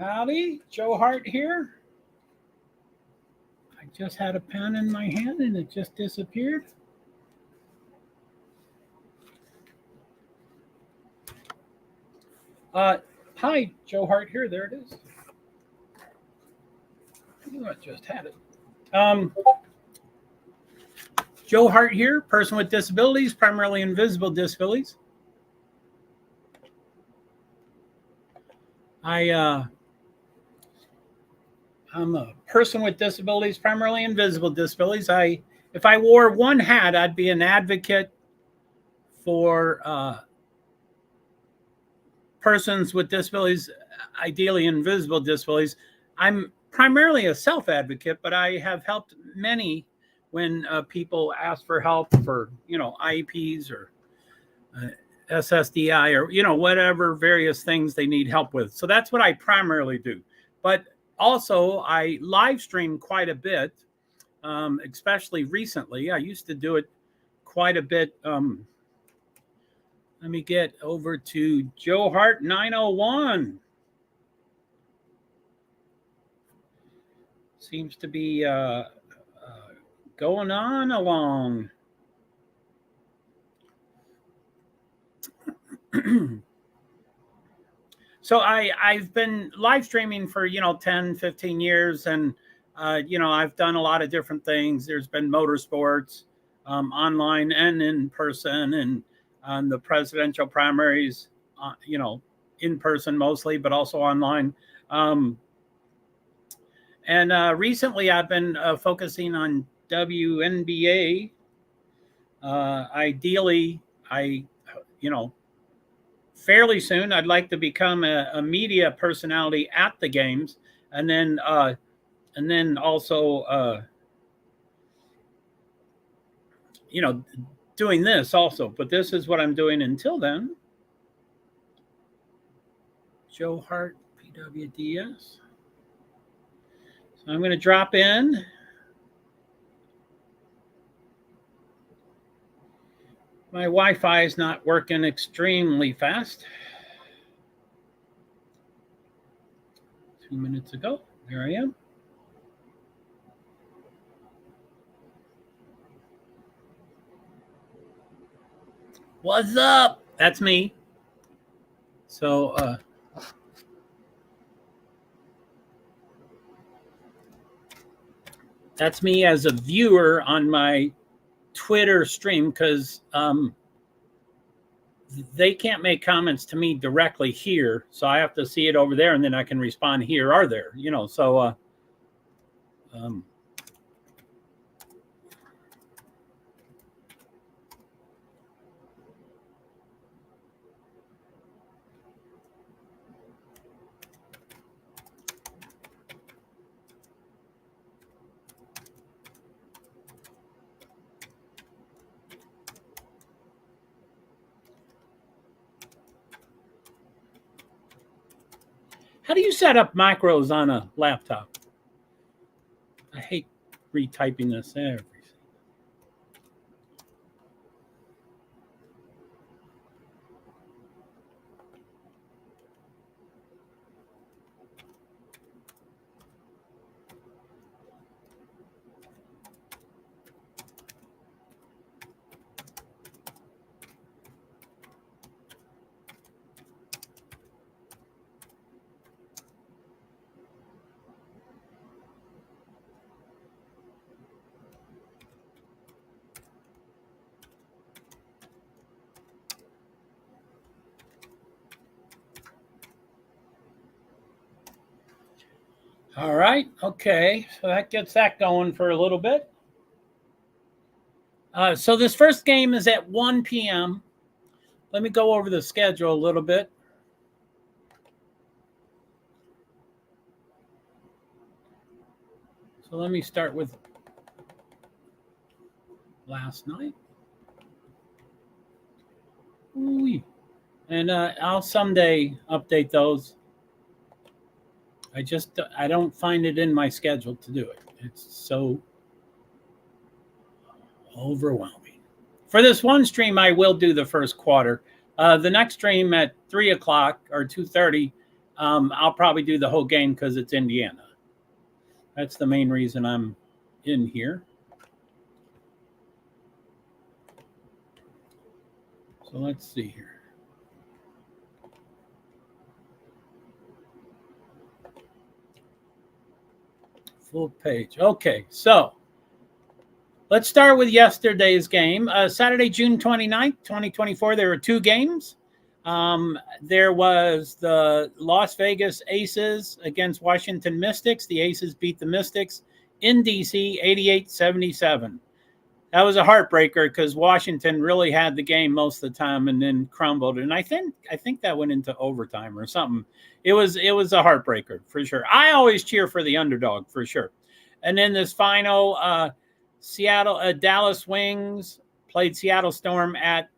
Howdy, JoeHart here. I just had a pen in my hand and it just disappeared. Hi, JoeHart here. There it is. I just had it. JoeHart here, person with disabilities, primarily invisible disabilities. I'm a person with disabilities, primarily invisible disabilities. If I wore one hat, I'd be an advocate for persons with disabilities, ideally invisible disabilities. I'm primarily a self-advocate, but I have helped many when people ask for help for, IEPs or SSDI or, whatever various things they need help with. So that's what I primarily do. But also, I live stream quite a bit, especially recently. I used to do it quite a bit. Let me get over to JoeHart 901. Seems to be going on along. So I've been live streaming for, 10, 15 years. And, I've done a lot of different things. There's been motorsports online and in person, and on the presidential primaries, in person mostly, but also online. And recently I've been focusing on WNBA. Ideally, fairly soon, I'd like to become a media personality at the games, and then also, doing this also. But this is what I'm doing until then. JoeHart PwD's. So I'm going to drop in. My Wi-Fi is not working extremely fast. 2 minutes ago, there I am. What's up? That's me. So, that's me as a viewer on my Twitter stream, because they can't make comments to me directly here, so I have to see it over there, and then I can respond here or there. So how do you set up macros on a laptop? I hate retyping this there. All right. Okay. So that gets that going for a little bit. So this first game is at 1 p.m. Let me go over the schedule a little bit. So let me start with last night. Ooh. And I'll someday update those. I don't find it in my schedule to do it. It's so overwhelming. For this one stream, I will do the first quarter. The next stream at 3 o'clock or 2:30, I'll probably do the whole game because it's Indiana. That's the main reason I'm in here. So let's see here. Full page. Okay, so let's start with yesterday's game. Saturday, June 29th, 2024, there were two games. There was the Las Vegas Aces against Washington Mystics. The Aces beat the Mystics in DC 88-77. That was a heartbreaker because Washington really had the game most of the time and then crumbled. And I think that went into overtime or something. It was a heartbreaker for sure. I always cheer for the underdog for sure. And then this final, Dallas Wings played Seattle Storm at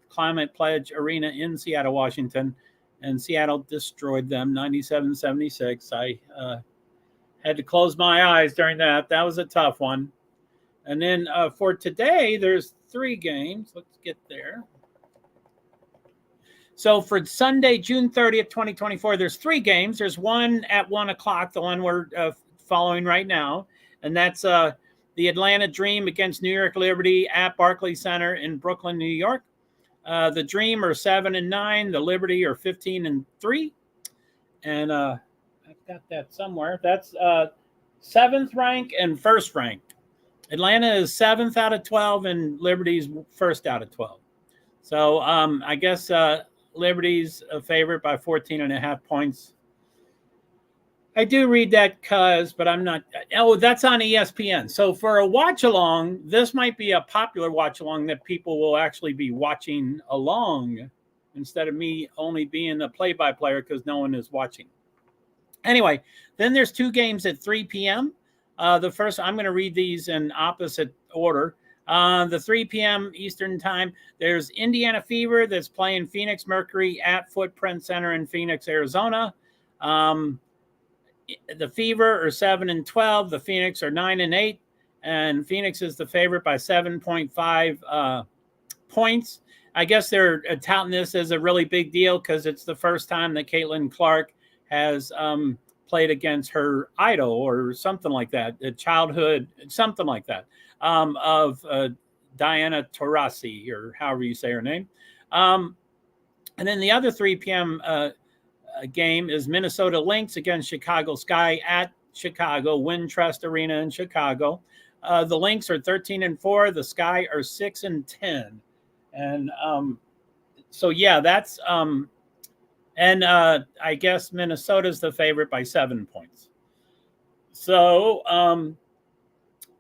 Climate Pledge Arena in Seattle, Washington, and Seattle destroyed them 97-76. I had to close my eyes during that. That was a tough one. And then for today, there's three games. Let's get there. So for Sunday, June 30th, 2024, there's three games. There's one at 1 o'clock, the one we're following right now. And that's the Atlanta Dream against New York Liberty at Barclays Center in Brooklyn, New York. The Dream are 7-9. The Liberty are 15-3. And I've got that somewhere. That's 7th rank and 1st rank. Atlanta is 7th out of 12 and Liberty's 1st out of 12. So I guess Liberty's a favorite by 14.5 points. I do read that but I'm not. Oh, that's on ESPN. So for a watch along, this might be a popular watch along that people will actually be watching along instead of me only being a play-by-player because no one is watching. Anyway, then there's two games at 3 p.m. The first, I'm going to read these in opposite order. The 3 p.m. Eastern time, there's Indiana Fever that's playing Phoenix Mercury at Footprint Center in Phoenix, Arizona. The Fever are 7-12. The Phoenix are 9-8. And Phoenix is the favorite by 7.5 points. I guess they're touting this as a really big deal because it's the first time that Caitlin Clark has played against her idol or something like that, a childhood, something like that, of Diana Taurasi, or however you say her name. And then the other 3 p.m. Game is Minnesota Lynx against Chicago Sky at Chicago Wintrust Arena in Chicago. The Lynx are 13-4. The Sky are 6-10. And so, yeah, that's and I guess Minnesota's the favorite by 7 points. So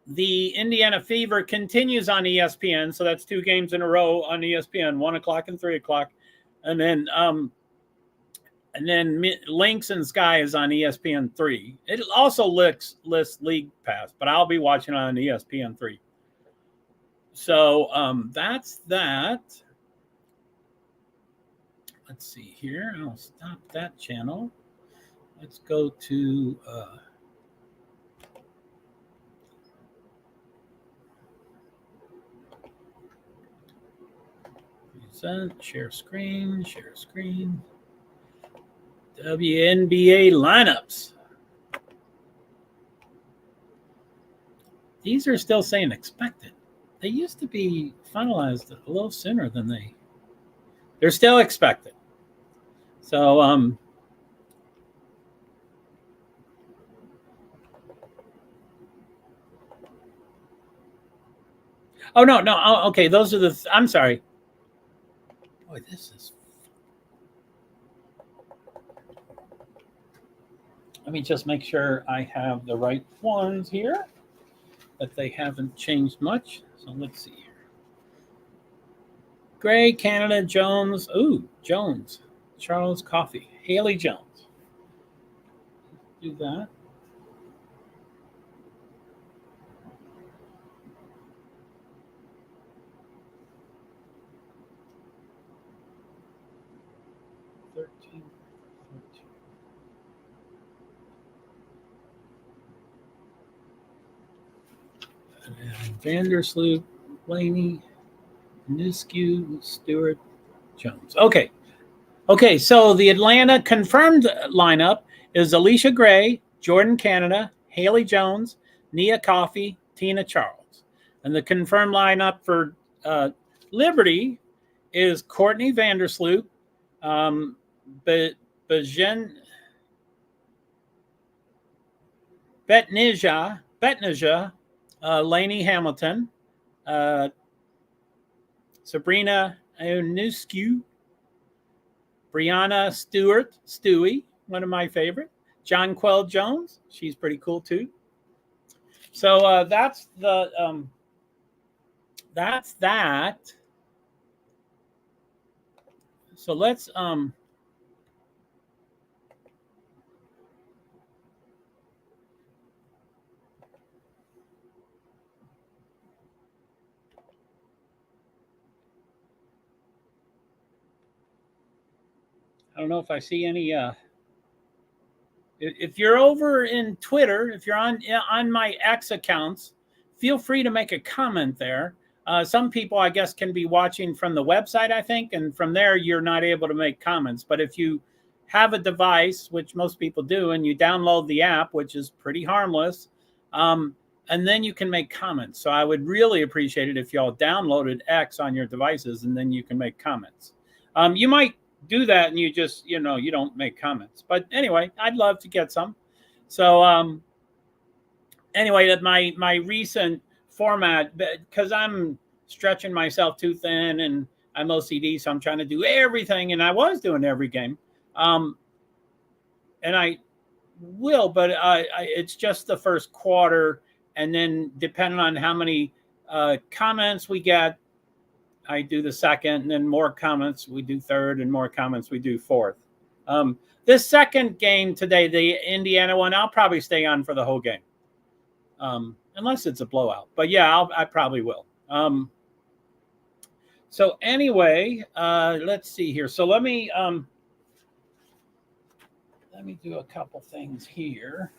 the Indiana Fever continues on ESPN. So that's two games in a row on ESPN, 1 o'clock and 3 o'clock. And then Lynx and Sky is on ESPN 3. It also lists League Pass, but I'll be watching on ESPN 3. So that's that. Let's see here. I'll stop that channel. Let's go to present, share screen. WNBA lineups. These are still saying expected. They used to be finalized a little sooner than they're still expected. So oh no. Oh, okay, those are I'm sorry. Boy, this is. Let me just make sure I have the right ones here, that they haven't changed much. So let's see here. Gray, Canada, Jones. Ooh, Jones. Charles Coffey. Haley Jones. Do that. Vandersloot, Blaney, Niskew, Stewart, Jones. Okay. Okay, so the Atlanta confirmed lineup is Alicia Gray, Jordan Canada, Haley Jones, Nia Coffey, Tina Charles. And the confirmed lineup for Liberty is Courtney Vandersloot, Betnija, Lainey Hamilton, Sabrina Ionescu, Brianna Stewie, one of my favorite. Jonquel Jones, she's pretty cool too. So that's that. So let's I don't know if I see any if you're over in Twitter, if you're on my X accounts, feel free to make a comment there. Some people, I guess, can be watching from the website, I think, and from there you're not able to make comments. But if you have a device, which most people do, and you download the app, which is pretty harmless, and then you can make comments. So I would really appreciate it if y'all downloaded X on your devices, and then you can make comments. You might do that and you just, you don't make comments. But anyway, I'd love to get some. So anyway, my recent format, because I'm stretching myself too thin and I'm OCD, so I'm trying to do everything, and I was doing every game. And I will, but it's just the first quarter, and then depending on how many comments we get, I do the second, and then more comments we do third, and more comments we do fourth. This second game today, the Indiana one, I'll probably stay on for the whole game, unless it's a blowout. But yeah, I probably will. So anyway, let's see here. So let me do a couple things here.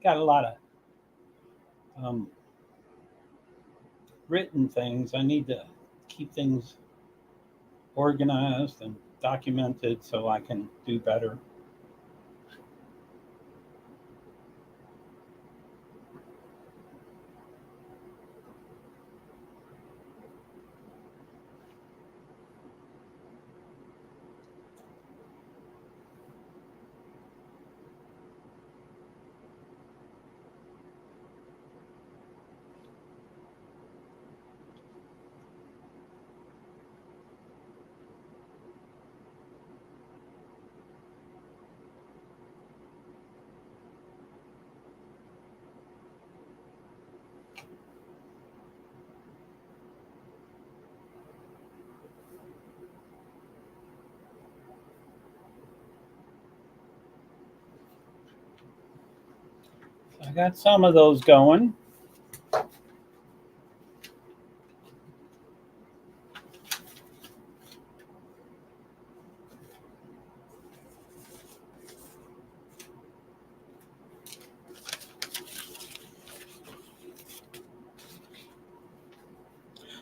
Got a lot of written things. I need to keep things organized and documented so I can do better. I got some of those going.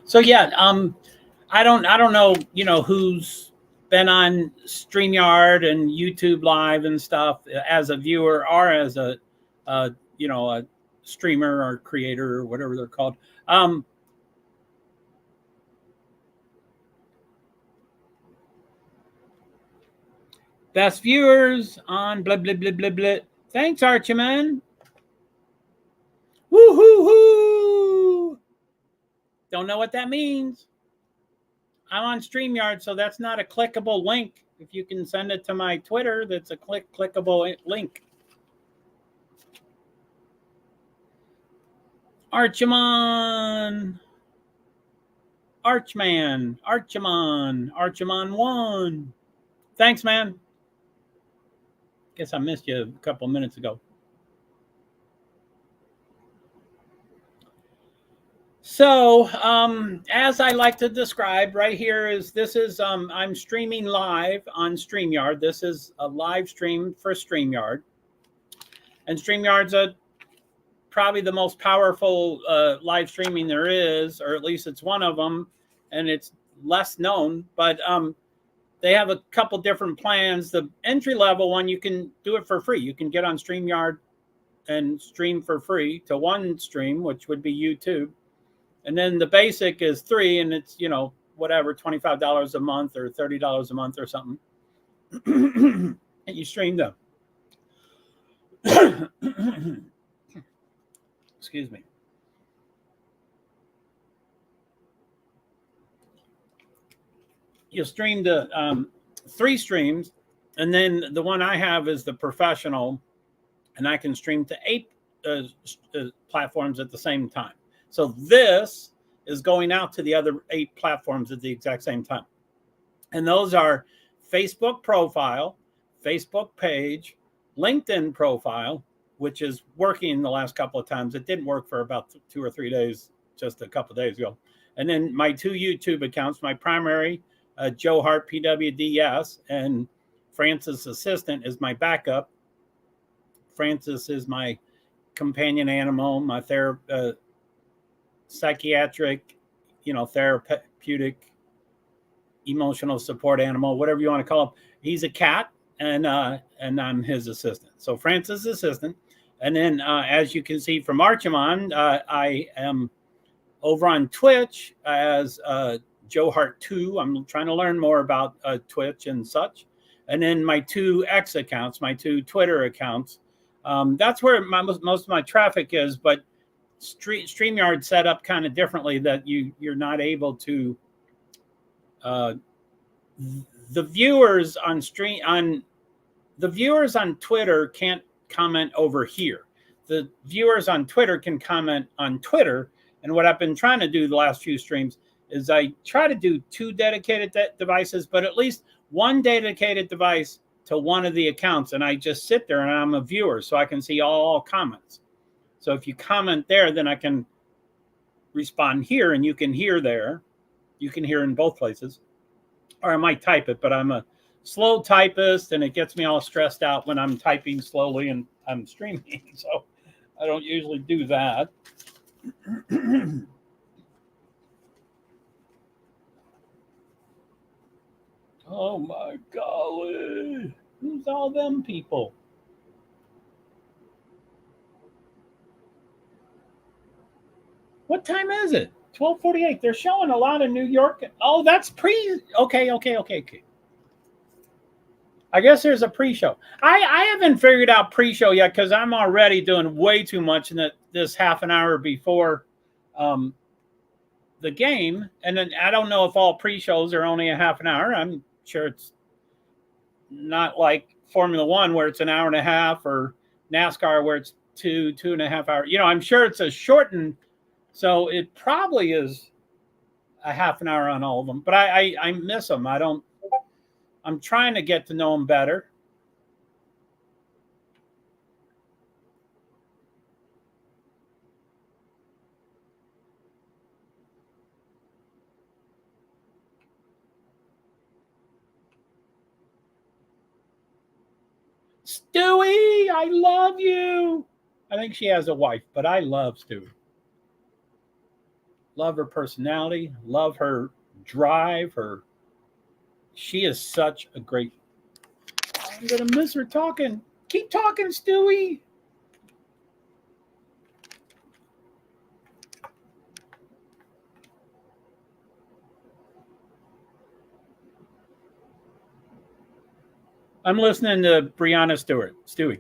So yeah, I don't know, who's been on StreamYard and YouTube Live and stuff as a viewer or as a streamer or creator or whatever they're called. Best viewers on blah blah blah blah blah. Thanks, Archieman. Woo hoo hoo. Don't know what that means. I'm on StreamYard, so that's not a clickable link. If you can send it to my Twitter, that's a clickable link. Archimon. Archman. Archimon. Archimon 1. Thanks, man. Guess I missed you a couple minutes ago. So, as I like to describe, right here is I'm streaming live on StreamYard. This is a live stream for StreamYard, and StreamYard's probably the most powerful live streaming there is, or at least it's one of them, and it's less known. But they have a couple different plans. The entry level one, you can do it for free. You can get on StreamYard and stream for free to one stream, which would be YouTube. And then the basic is $3, and it's, whatever, $25 a month or $30 a month or something. And you stream them. Excuse me. You stream the 3 streams, and then the one I have is the professional, and I can stream to 8 platforms at the same time. So this is going out to the other 8 platforms at the exact same time. And those are Facebook profile, Facebook page, LinkedIn profile, which is working the last couple of times. It didn't work for about 2 or 3 days, just a couple of days ago. And then my 2 YouTube accounts, my primary, JoeHart PwD, and Francis Assistant is my backup. Francis is my companion animal, my psychiatric, therapeutic, emotional support animal, whatever you want to call him. He's a cat, and I'm his assistant. So Francis' assistant. And then as you can see from Archimon, I am over on Twitch as JoeHart 2. I'm trying to learn more about Twitch and such. And then my 2 X accounts, my 2 Twitter accounts. That's where most of my traffic is, but StreamYard set up kind of differently, that you're not able to the viewers on Twitter can't comment over here. The viewers on Twitter can comment on Twitter. And what I've been trying to do the last few streams is I try to do 2 dedicated devices, but at least 1 dedicated device to one of the accounts. And I just sit there and I'm a viewer, so I can see all comments. So if you comment there, then I can respond here, and you can hear there. You can hear in both places. Or I might type it, but I'm a slow typist, and it gets me all stressed out when I'm typing slowly and I'm streaming. So I don't usually do that. Oh my golly. Who's all them people? What time is it? 12:48. They're showing a lot of New York. Oh, that's okay. I guess there's a pre-show. I haven't figured out pre-show yet, because I'm already doing way too much in this half an hour before the game. And then I don't know if all pre-shows are only a half an hour. I'm sure it's not like Formula One where it's an hour and a half, or NASCAR where it's 2.5 hours. I'm sure it's a shortened. So it probably is a half an hour on all of them, but I miss them. I'm trying to get to know them better. Stewie, I love you. I think she has a wife, but I love Stewie. Love her personality, love her drive, she is such a great. I'm gonna miss her talking. Keep talking, Stewie. I'm listening to Brianna Stewart. Stewie.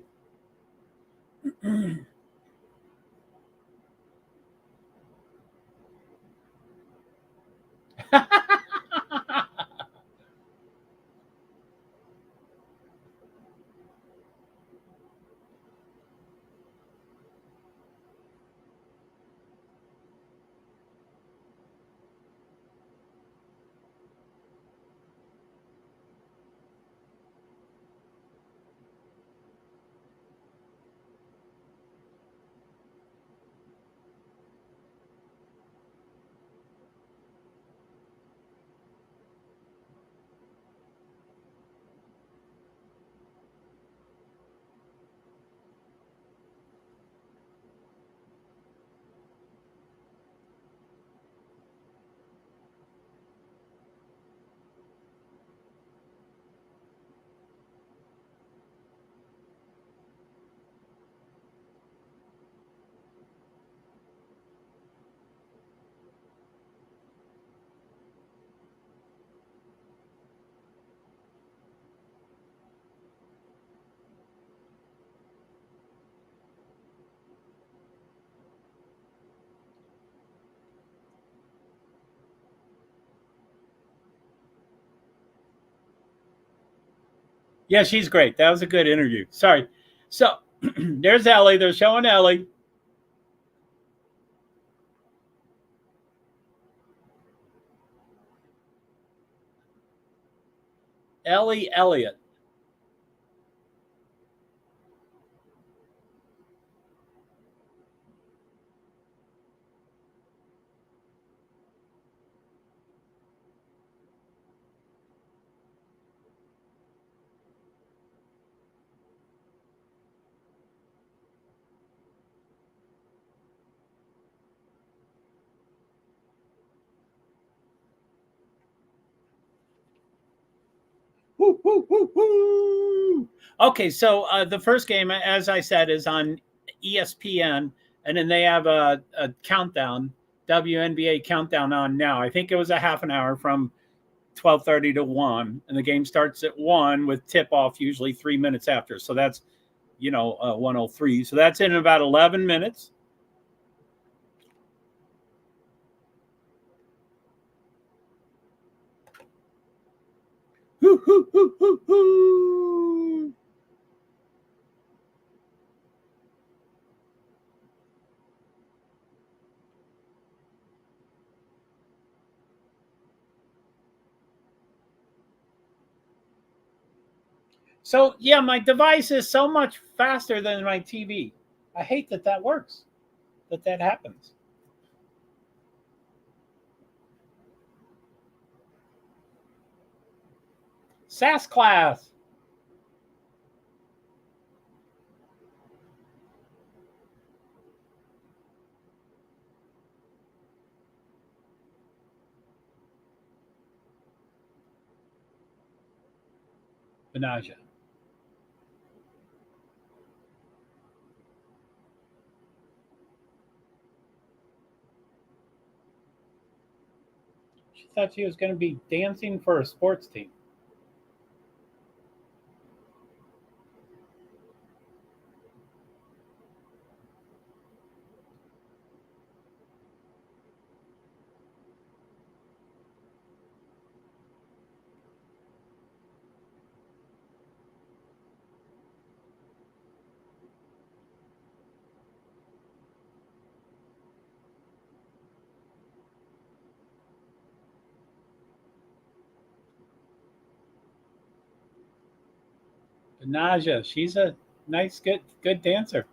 Yeah, she's great. That was a good interview. Sorry. So there's Ellie. They're showing Ellie. Ellie Elliott. Woo, woo, woo, woo. Okay, so the first game, as I said, is on ESPN, and then they have a countdown, WNBA countdown on now. I think it was a half an hour from 12:30 to 1, and the game starts at 1 with tip off usually 3 minutes after. So that's 103. So that's in about 11 minutes. Hoo, hoo, hoo, hoo, hoo. So yeah, my device is so much faster than my TV. I hate that works, that happens. SAS class. Benaja. She thought she was going to be dancing for a sports team. Benaja, she's a nice, good dancer.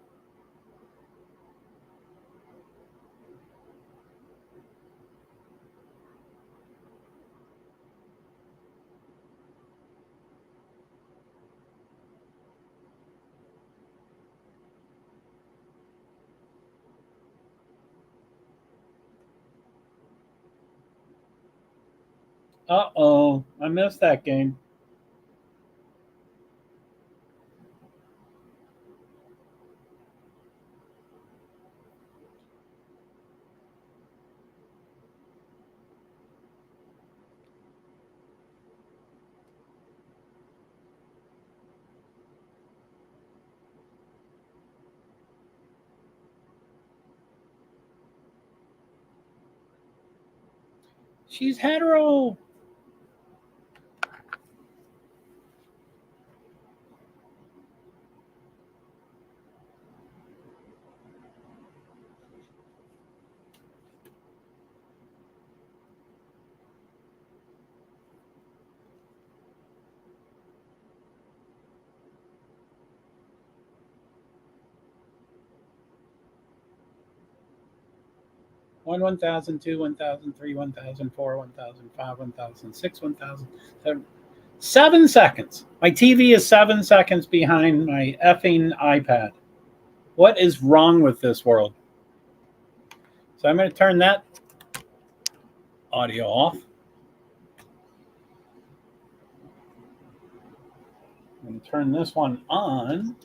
Uh-oh, I missed that game. She's hetero. 1, 1,000, 2, 1,000, 3, 1,000, 4, 1,000, 5, 1,000, 6, 1,000, 7. 7 seconds. My TV is 7 seconds behind my effing iPad. What is wrong with this world? So I'm going to turn that audio off. I'm going to turn this one on.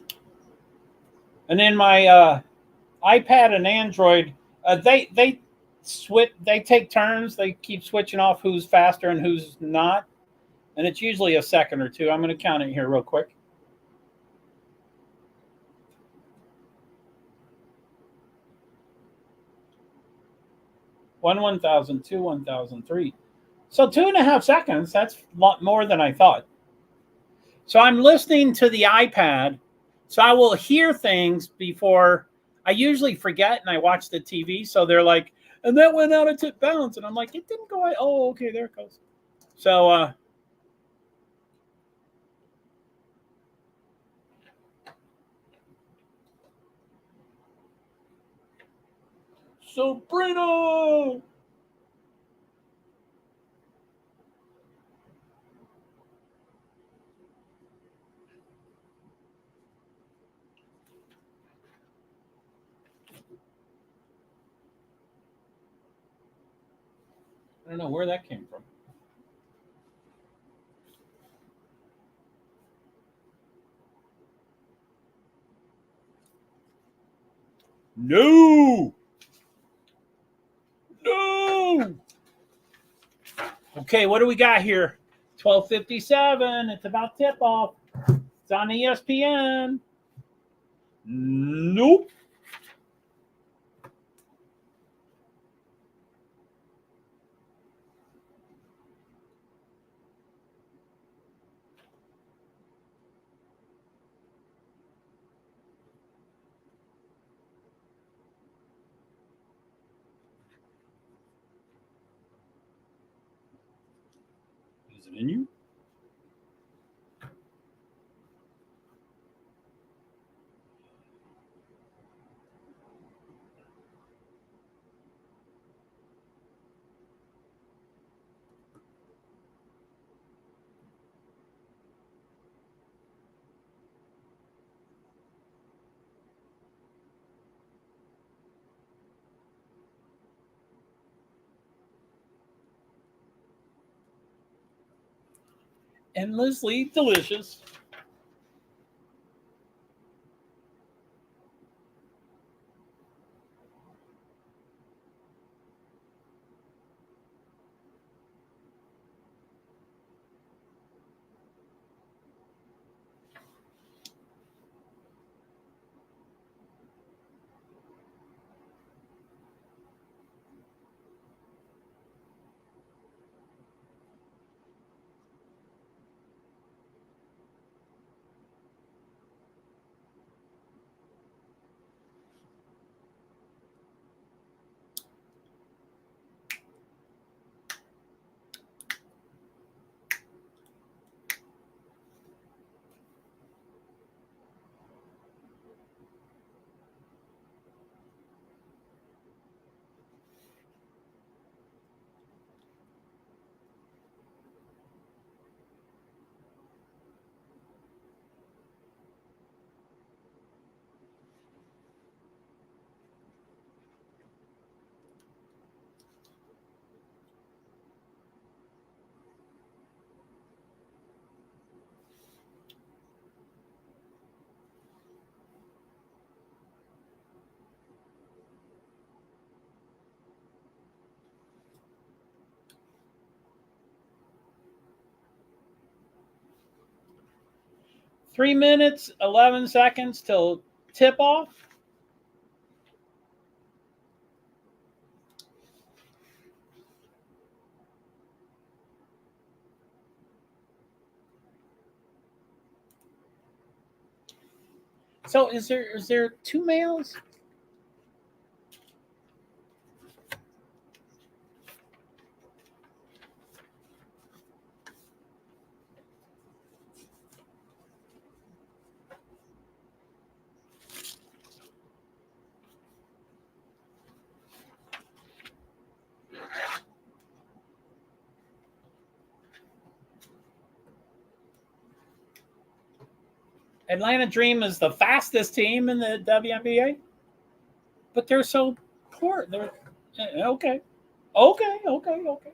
And then my iPad and Android, they switch. They take turns. They keep switching off who's faster and who's not, and it's usually a second or two. I'm going to count it here real quick. 1, 1,000, 2, 1,000, 3. So 2.5 seconds. That's a lot more than I thought. So I'm listening to the iPad. So I will hear things before I usually forget and I watch the TV. So they're like, and that went out of tip bounds. And I'm like, it didn't go out. Oh, okay, there it goes. So, Sobrino. I don't know where that came from. No. No. Okay, what do we got here? 12:57. It's about tip off. It's on ESPN. Nope. Is it in you? Endlessly delicious. Three minutes, 11 seconds till tip off. So is there two males? Atlanta Dream is the fastest team in the WNBA, but they're so poor. They're okay, okay.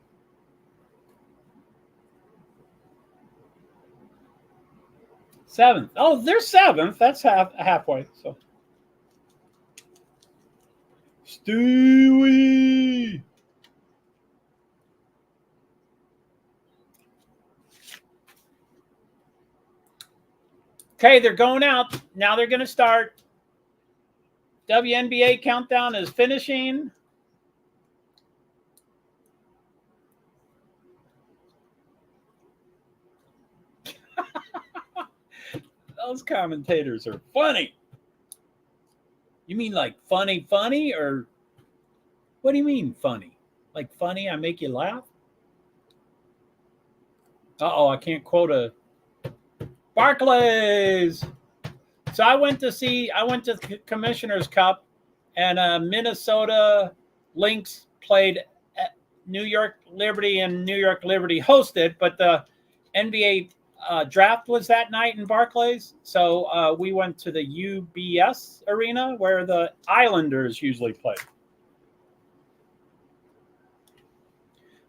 Seventh. Oh, they're seventh. That's halfway. So Stewie. Okay, they're going out. Now they're going to start. WNBA countdown is finishing. Those commentators are funny. You mean like funny, or what do you mean funny? Like funny, I make you laugh? Uh-oh, I can't quote a Barclays. So I went to the Commissioner's Cup, and Minnesota Lynx played at New York Liberty, and New York Liberty hosted, but the NBA draft was that night in Barclays. So we went to the UBS arena where the Islanders usually play.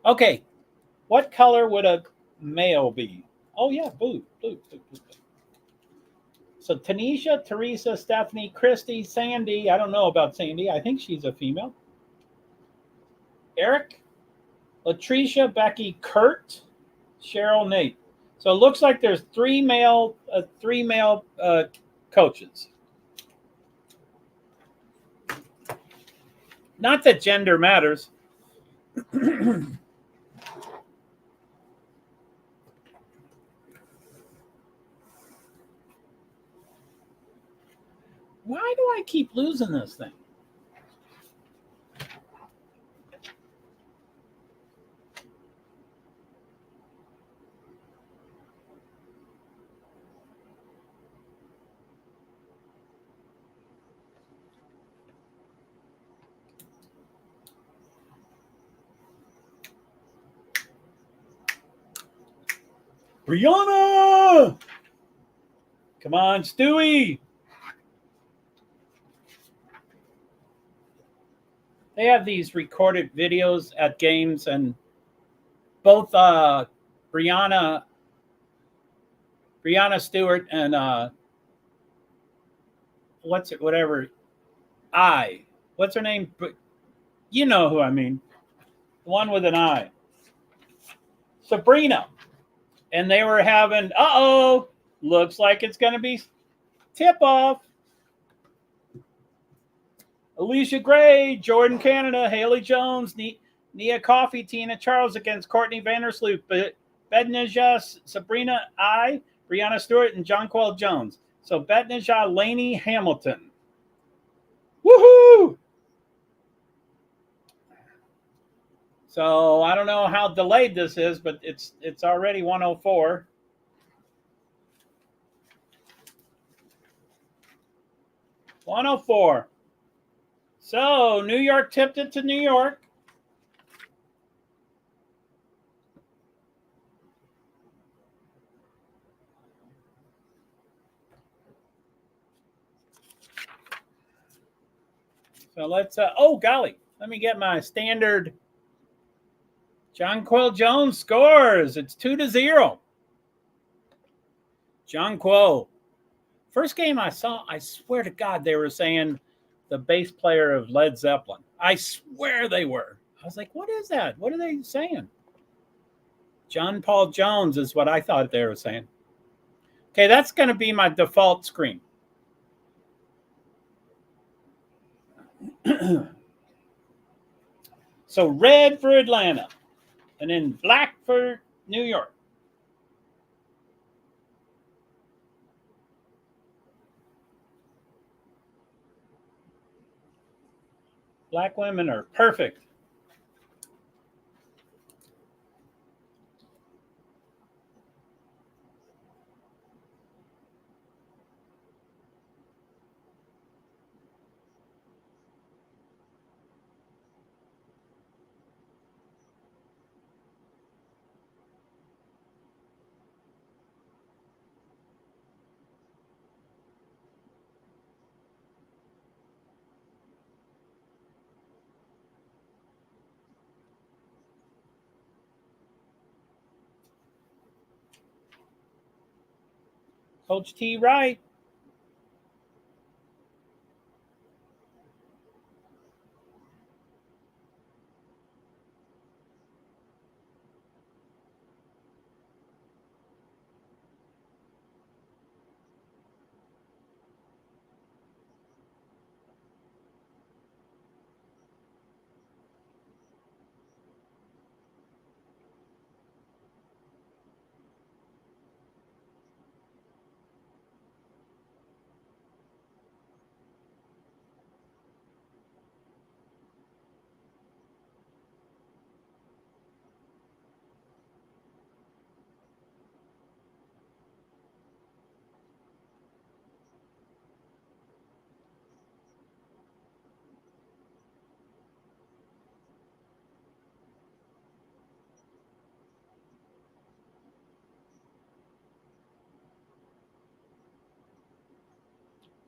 Okay, what color would a male be? Oh yeah, blue. So Tanisha, Teresa, Stephanie, Christy, Sandy. I don't know about Sandy. I think she's a female. Eric, Latricia, Becky, Kurt, Cheryl, Nate. So it looks like there's three male coaches. Not that gender matters. Why do I keep losing this thing? Brianna! Come on, Stewie! They have these recorded videos at games, and both Brianna Stewart and what's her name? You know who I mean. The one with an I. Sabrina. And they were having, looks like it's going to be tip-off. Alicia Gray, Jordan Canada, Haley Jones, Nia Coffey, Tina Charles against Courtney Vandersloot, Bednija, Sabrina I, Brianna Stewart, and Jonquel Jones. So Bednija, Laney Hamilton. Woohoo! So I don't know how delayed this is, but it's already 104. So New York tipped it to New York. So let's, oh golly, let me get my standard. Jonquel Jones scores. It's 2-0. Jonquel. First game I saw, I swear to God, they were saying the bass player of Led Zeppelin. I swear they were. I was like, what is that? What are they saying? John Paul Jones is what I thought they were saying. Okay, that's going to be my default screen. So red for Atlanta, and then black for New York. Black women are perfect. Coach T. Wright.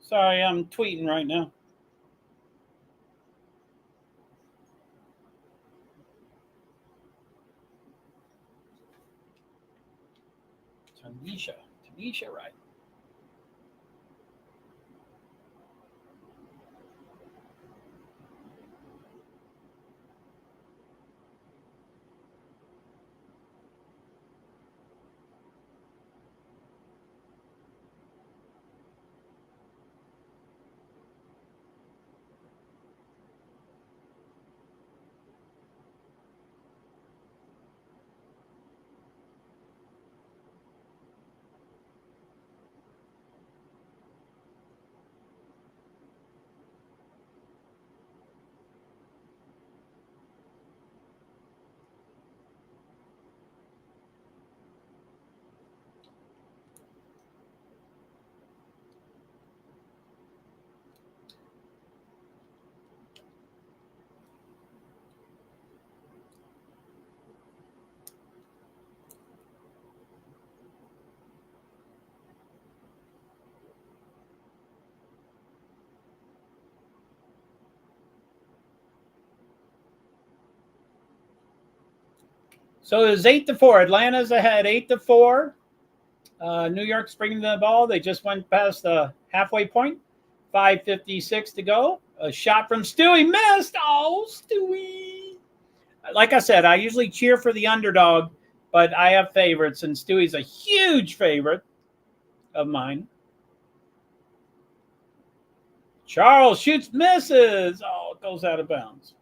Sorry, I'm tweeting right now. Tanisha, right? So it was 8-4. Atlanta's ahead 8-4. New York's bringing the ball. They just went past the halfway point. 5:56 to go. A shot from Stewie missed. Oh, Stewie. Like I said, I usually cheer for the underdog, but I have favorites, and Stewie's a huge favorite of mine. Charles shoots, misses. Oh, it goes out of bounds.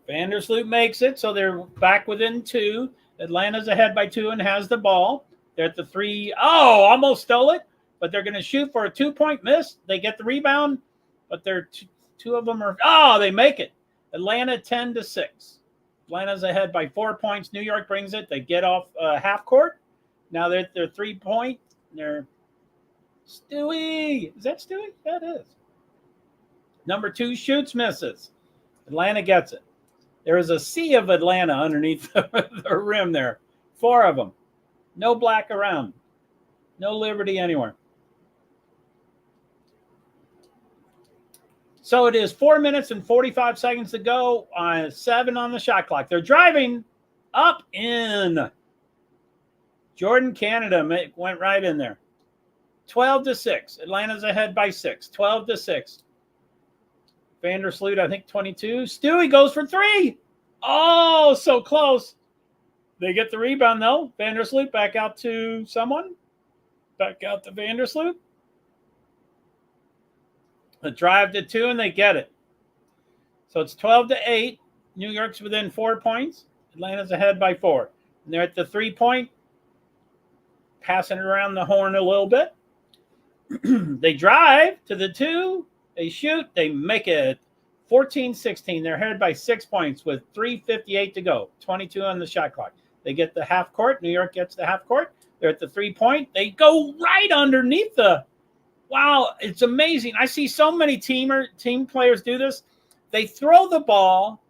Vandersloot makes it, so they're back within 2. Atlanta's ahead by 2 and has the ball. They're at the 3. Oh, almost stole it, but they're going to shoot for a 2-point miss. They get the rebound, but they're two of them are. Oh, they make it. Atlanta 10-6. Atlanta's ahead by 4 points. New York brings it. They get off half court. Now they're 3-point. They're Stewie. Is that Stewie? That is. Number 2 shoots, misses. Atlanta gets it. There is a sea of Atlanta underneath the rim there. 4 of them. No black around. No liberty anywhere. So it is 4 minutes and 45 seconds to go. 7 on the shot clock. They're driving up in. Jordan Canada went right in there. 12-6. Atlanta's ahead by 6. 12-6. Vandersloot, I think 22. Stewie goes for 3. Oh, so close. They get the rebound, though. Vandersloot back out to someone. Back out to Vandersloot. A drive to 2, and they get it. So it's 12-8. New York's within 4 points. Atlanta's ahead by 4. And they're at the 3-point. Passing it around the horn a little bit. They drive to the 2. They shoot. They make it 14-16. They're ahead by 6 points with 3:58 to go. 22 on the shot clock. They get the half court. New York gets the half court. They're at the 3-point. They go right underneath the. Wow, it's amazing. I see so many team players do this. They throw the ball.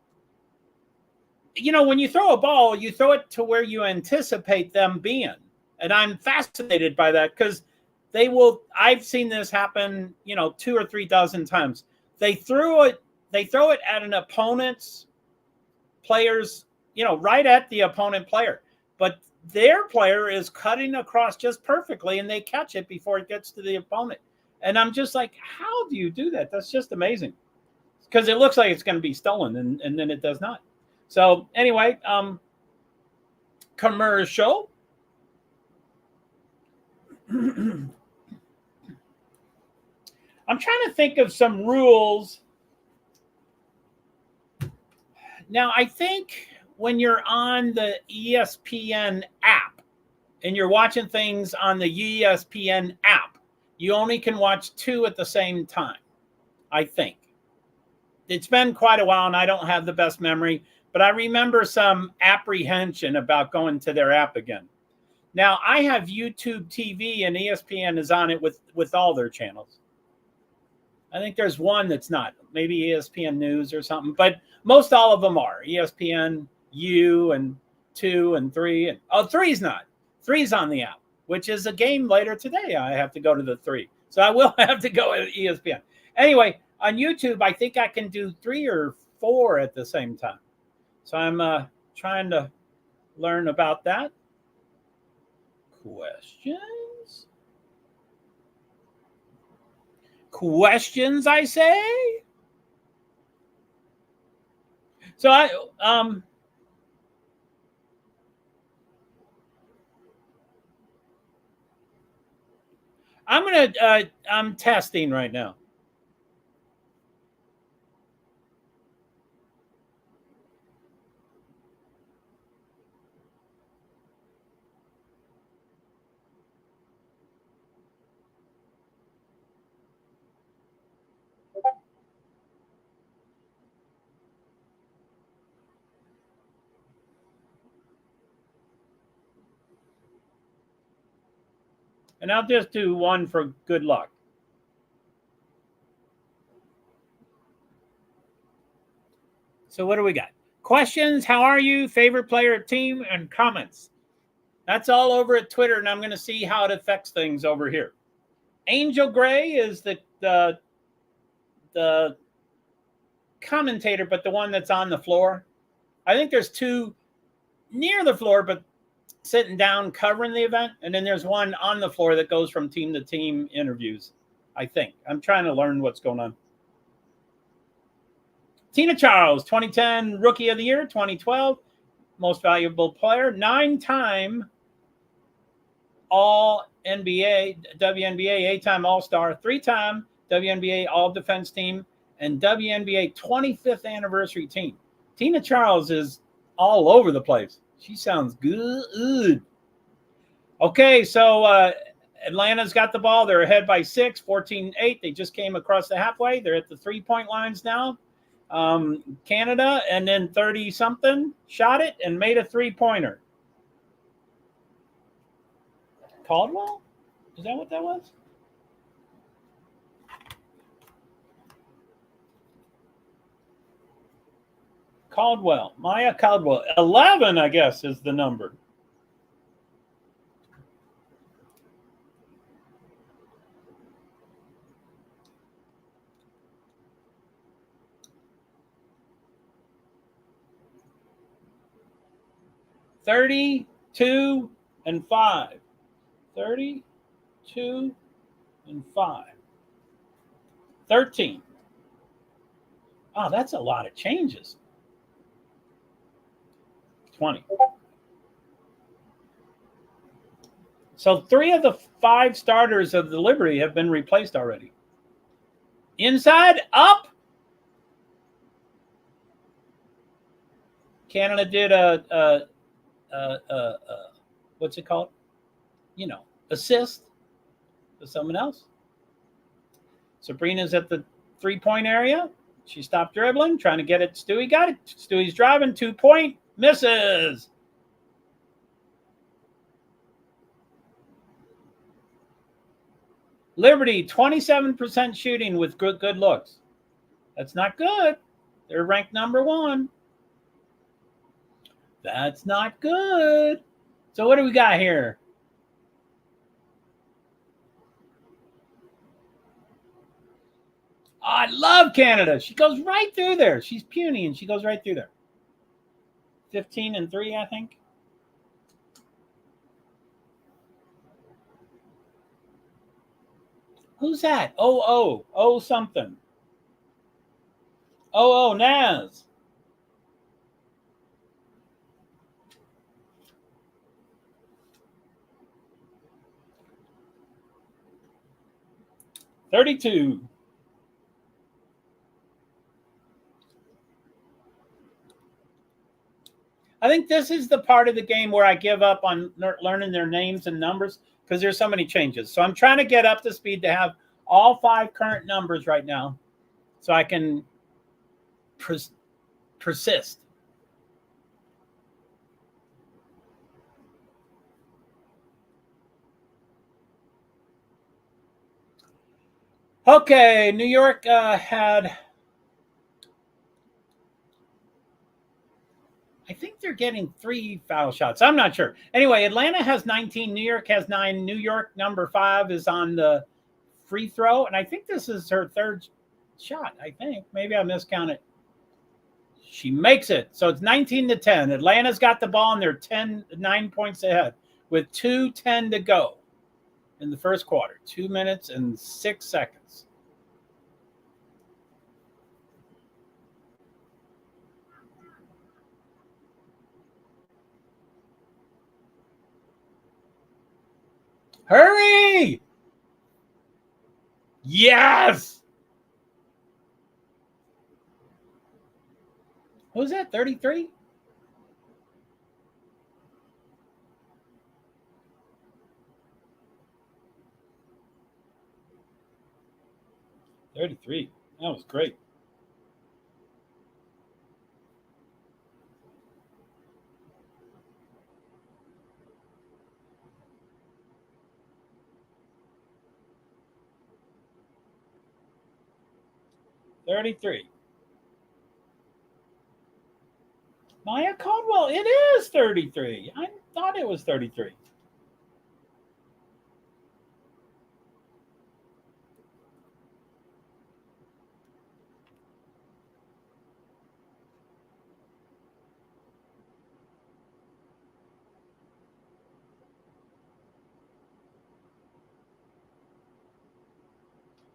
You know, when you throw a ball, you throw it to where you anticipate them being. And I'm fascinated by that because they will. I've seen this happen, 2 or 3 dozen times. They throw it at an opponent's players, right at the opponent player. But their player is cutting across just perfectly, and they catch it before it gets to the opponent. And I'm just like, how do you do that? That's just amazing. Because it looks like it's going to be stolen, and then it does not. So anyway, commercial. I'm trying to think of some rules. Now, I think when you're on the ESPN app and you're watching things on the ESPN app, you only can watch 2 at the same time. I think. It's been quite a while and I don't have the best memory, but I remember some apprehension about going to their app again. Now, I have YouTube TV and ESPN is on it with all their channels. I think there's one that's not, maybe ESPN News or something, but most all of them are. ESPN, U, and 2 and 3. And, 3's not. 3's on the app, which is a game later today. I have to go to the 3. So I will have to go to ESPN. Anyway, on YouTube, I think I can do 3 or 4 at the same time. So I'm trying to learn about that. Questions? Questions, I say? So I'm I'm testing right now. And I'll just do one for good luck. So what do we got? Questions, how are you, favorite player, team, and comments. That's all over at Twitter, and I'm going to see how it affects things over here. Angel Gray is the commentator, but the one that's on the floor. I think there's 2 near the floor, but sitting down covering the event. And then there's one on the floor that goes from team to team interviews, I think. I'm trying to learn what's going on. Tina Charles, 2010 Rookie of the Year, 2012 Most Valuable Player, 9-time All-NBA, WNBA 8-time All-Star, 3-time WNBA All-Defense Team, and WNBA 25th Anniversary Team. Tina Charles is all over the place. She sounds good. Okay, so Atlanta's got the ball. They're ahead by 6, 14-8. They just came across the halfway. They're at the 3-point lines now. Canada, and then 30-something shot it and made a 3-pointer. Caldwell? Is that what that was? Caldwell, Maya Caldwell. 11, I guess, is the number. $32 and 5. 32 and 5. 13. Oh, that's a lot of changes. 20. So 3 of the 5 starters of the Liberty have been replaced already. Inside, up. Canada did a what's it called? You know, assist to someone else. Sabrina's at the 3-point area. She stopped dribbling, trying to get it. Stewie got it. Stewie's driving, 2-point, misses. Liberty, 27% shooting with good looks. That's not good. They're ranked number 1. That's not good. So what do we got here? Oh, I love Canada. She goes right through there. She's puny, and she goes right through there. 15 and 3, I think. Who's that? Oh, something. Naz. $32. I think this is the part of the game where I give up on learning their names and numbers because there's so many changes. So I'm trying to get up to speed to have all 5 current numbers right now. so I can persist. Okay, New York had, I think they're getting 3 foul shots. I'm not sure. Anyway, Atlanta has 19. New York has 9. New York, number 5, is on the free throw. And I think this is her 3rd shot. I think. Maybe I miscounted. She makes it. So it's 19-10. Atlanta's got the ball and they're 9 points ahead with 2:10 to go in the first quarter. 2 minutes and 6 seconds. Hurry! Yes! Who's that? 33? That was great. $33. Maya Caldwell, it is 33. I thought it was 33.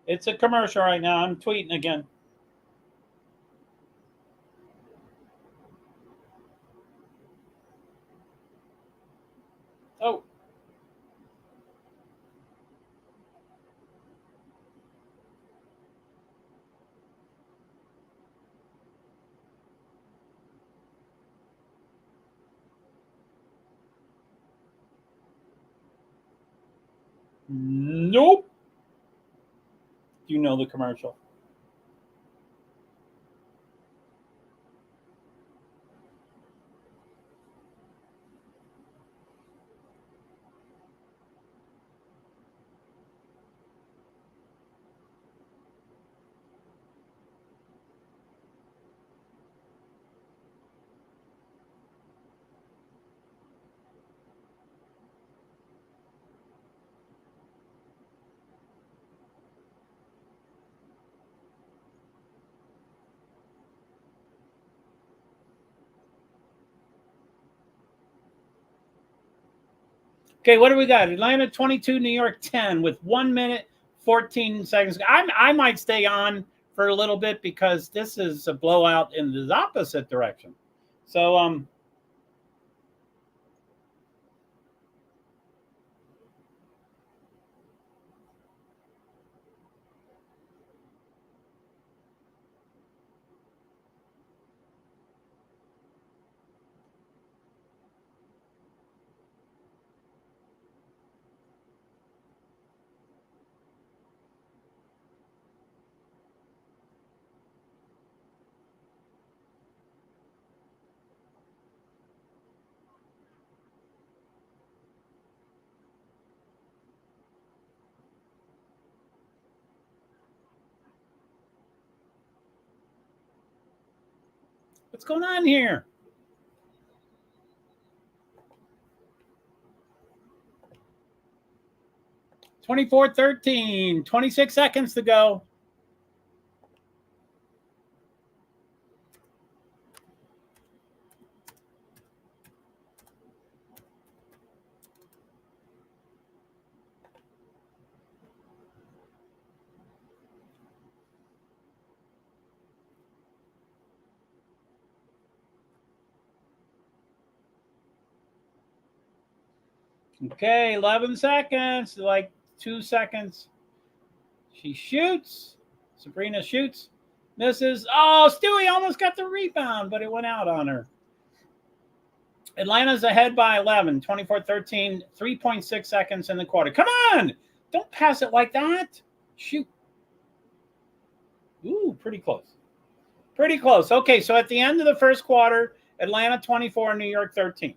It's a commercial right now. I'm tweeting again. Oh. Nope. Do you know the commercial? Okay, what do we got? Atlanta 22, New York 10 with 1 minute, 14 seconds. I might stay on for a little bit because this is a blowout in the opposite direction. So, what's going on here? (24-13), 26 seconds to go. Okay, 11 seconds, like 2 seconds. She shoots. Sabrina shoots. Misses. Oh, Stewie almost got the rebound, but it went out on her. Atlanta's ahead by 11, 24-13, 3.6 seconds in the quarter. Come on! Don't pass it like that. Shoot. Ooh, pretty close. Pretty close. Okay, so at the end of the first quarter, Atlanta 24, New York 13.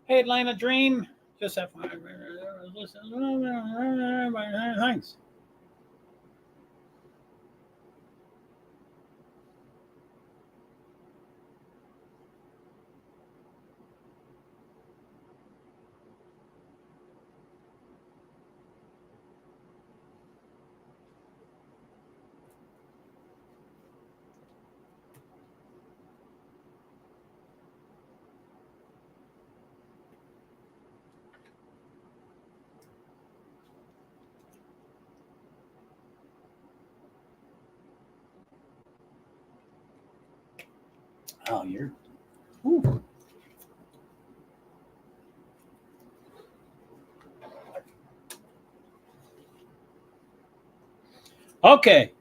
Hey, Atlanta Dream. Just FYI. Thanks. Oh, you're. Ooh. Okay.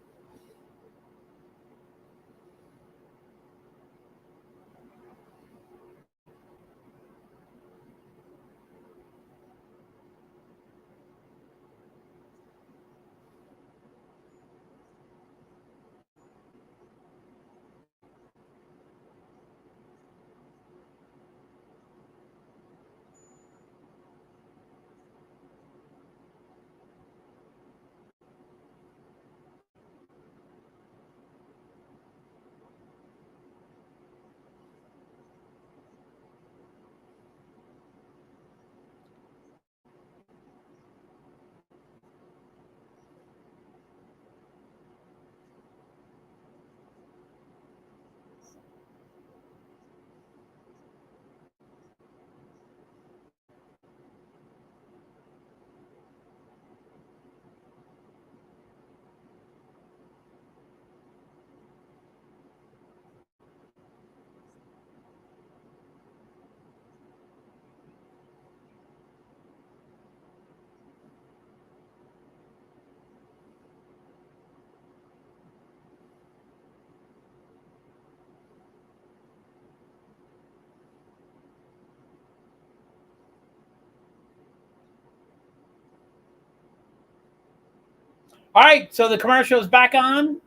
All right, so the commercial is back on.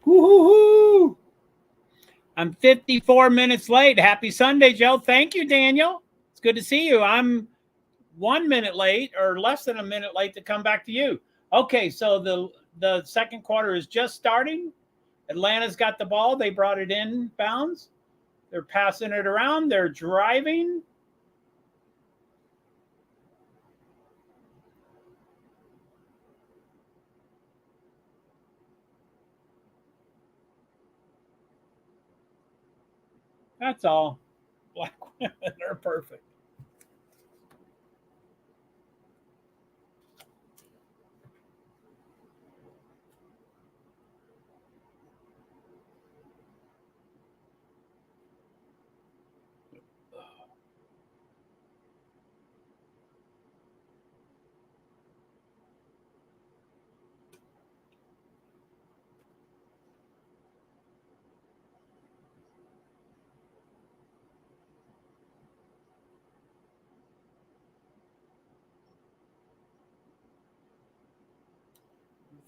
Woo-hoo-hoo. I'm 54 minutes late. Happy Sunday, Joe. Thank you, Daniel. It's good to see you. I'm 1 minute late or less than a minute late to come back to you. Okay, so the second quarter is just starting. Atlanta's got the ball. They brought it in bounds. They're passing it around. They're driving. That's all. Black women are perfect.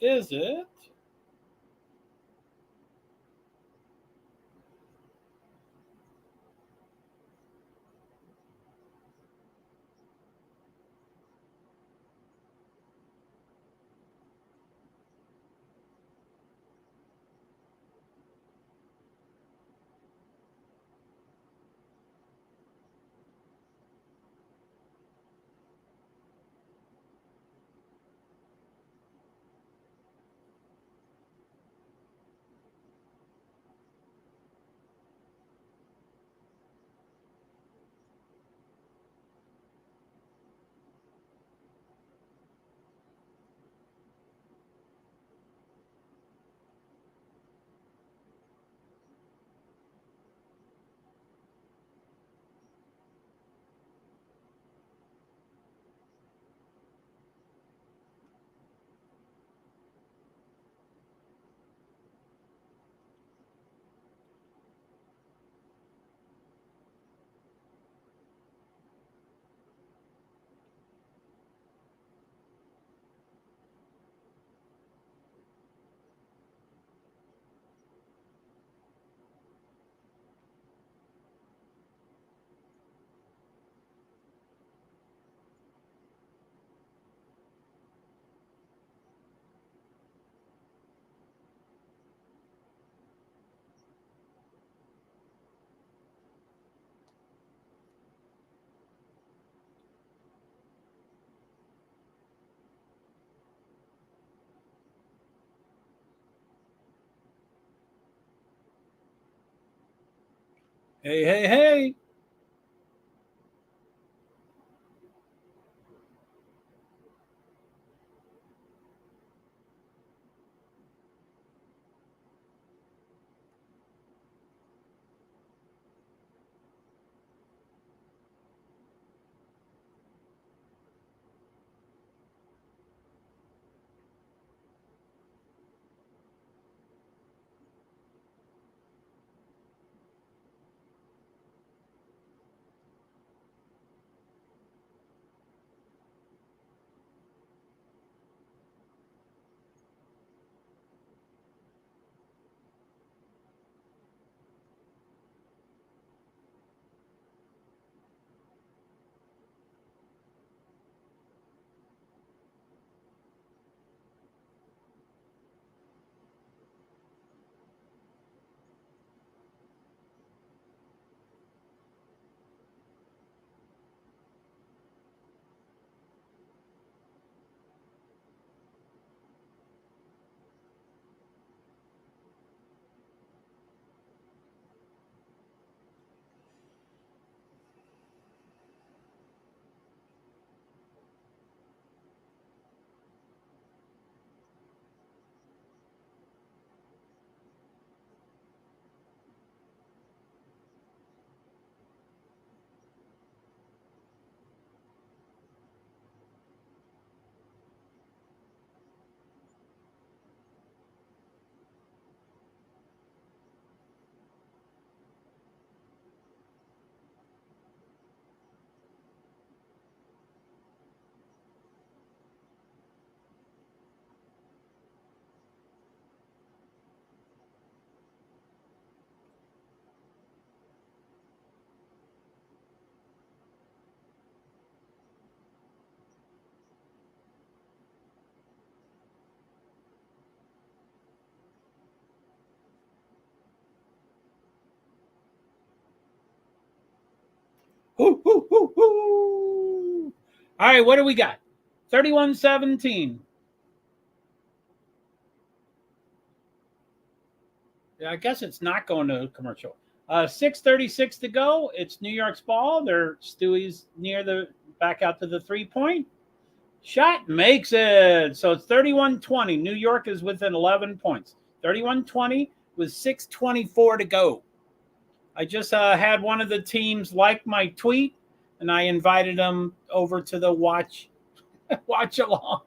Is it? Hey, hey, hey. Hoo, hoo, hoo, hoo. All right, what do we got? 31-17. I guess it's not going to commercial. 6:36 to go. It's New York's ball. Stewie's near the back out to the 3-point. Shot makes it. So it's 31-20. New York is within 11 points. 31-20 with 6:24 to go. I just had one of the teams like my tweet, and I invited them over to the watch along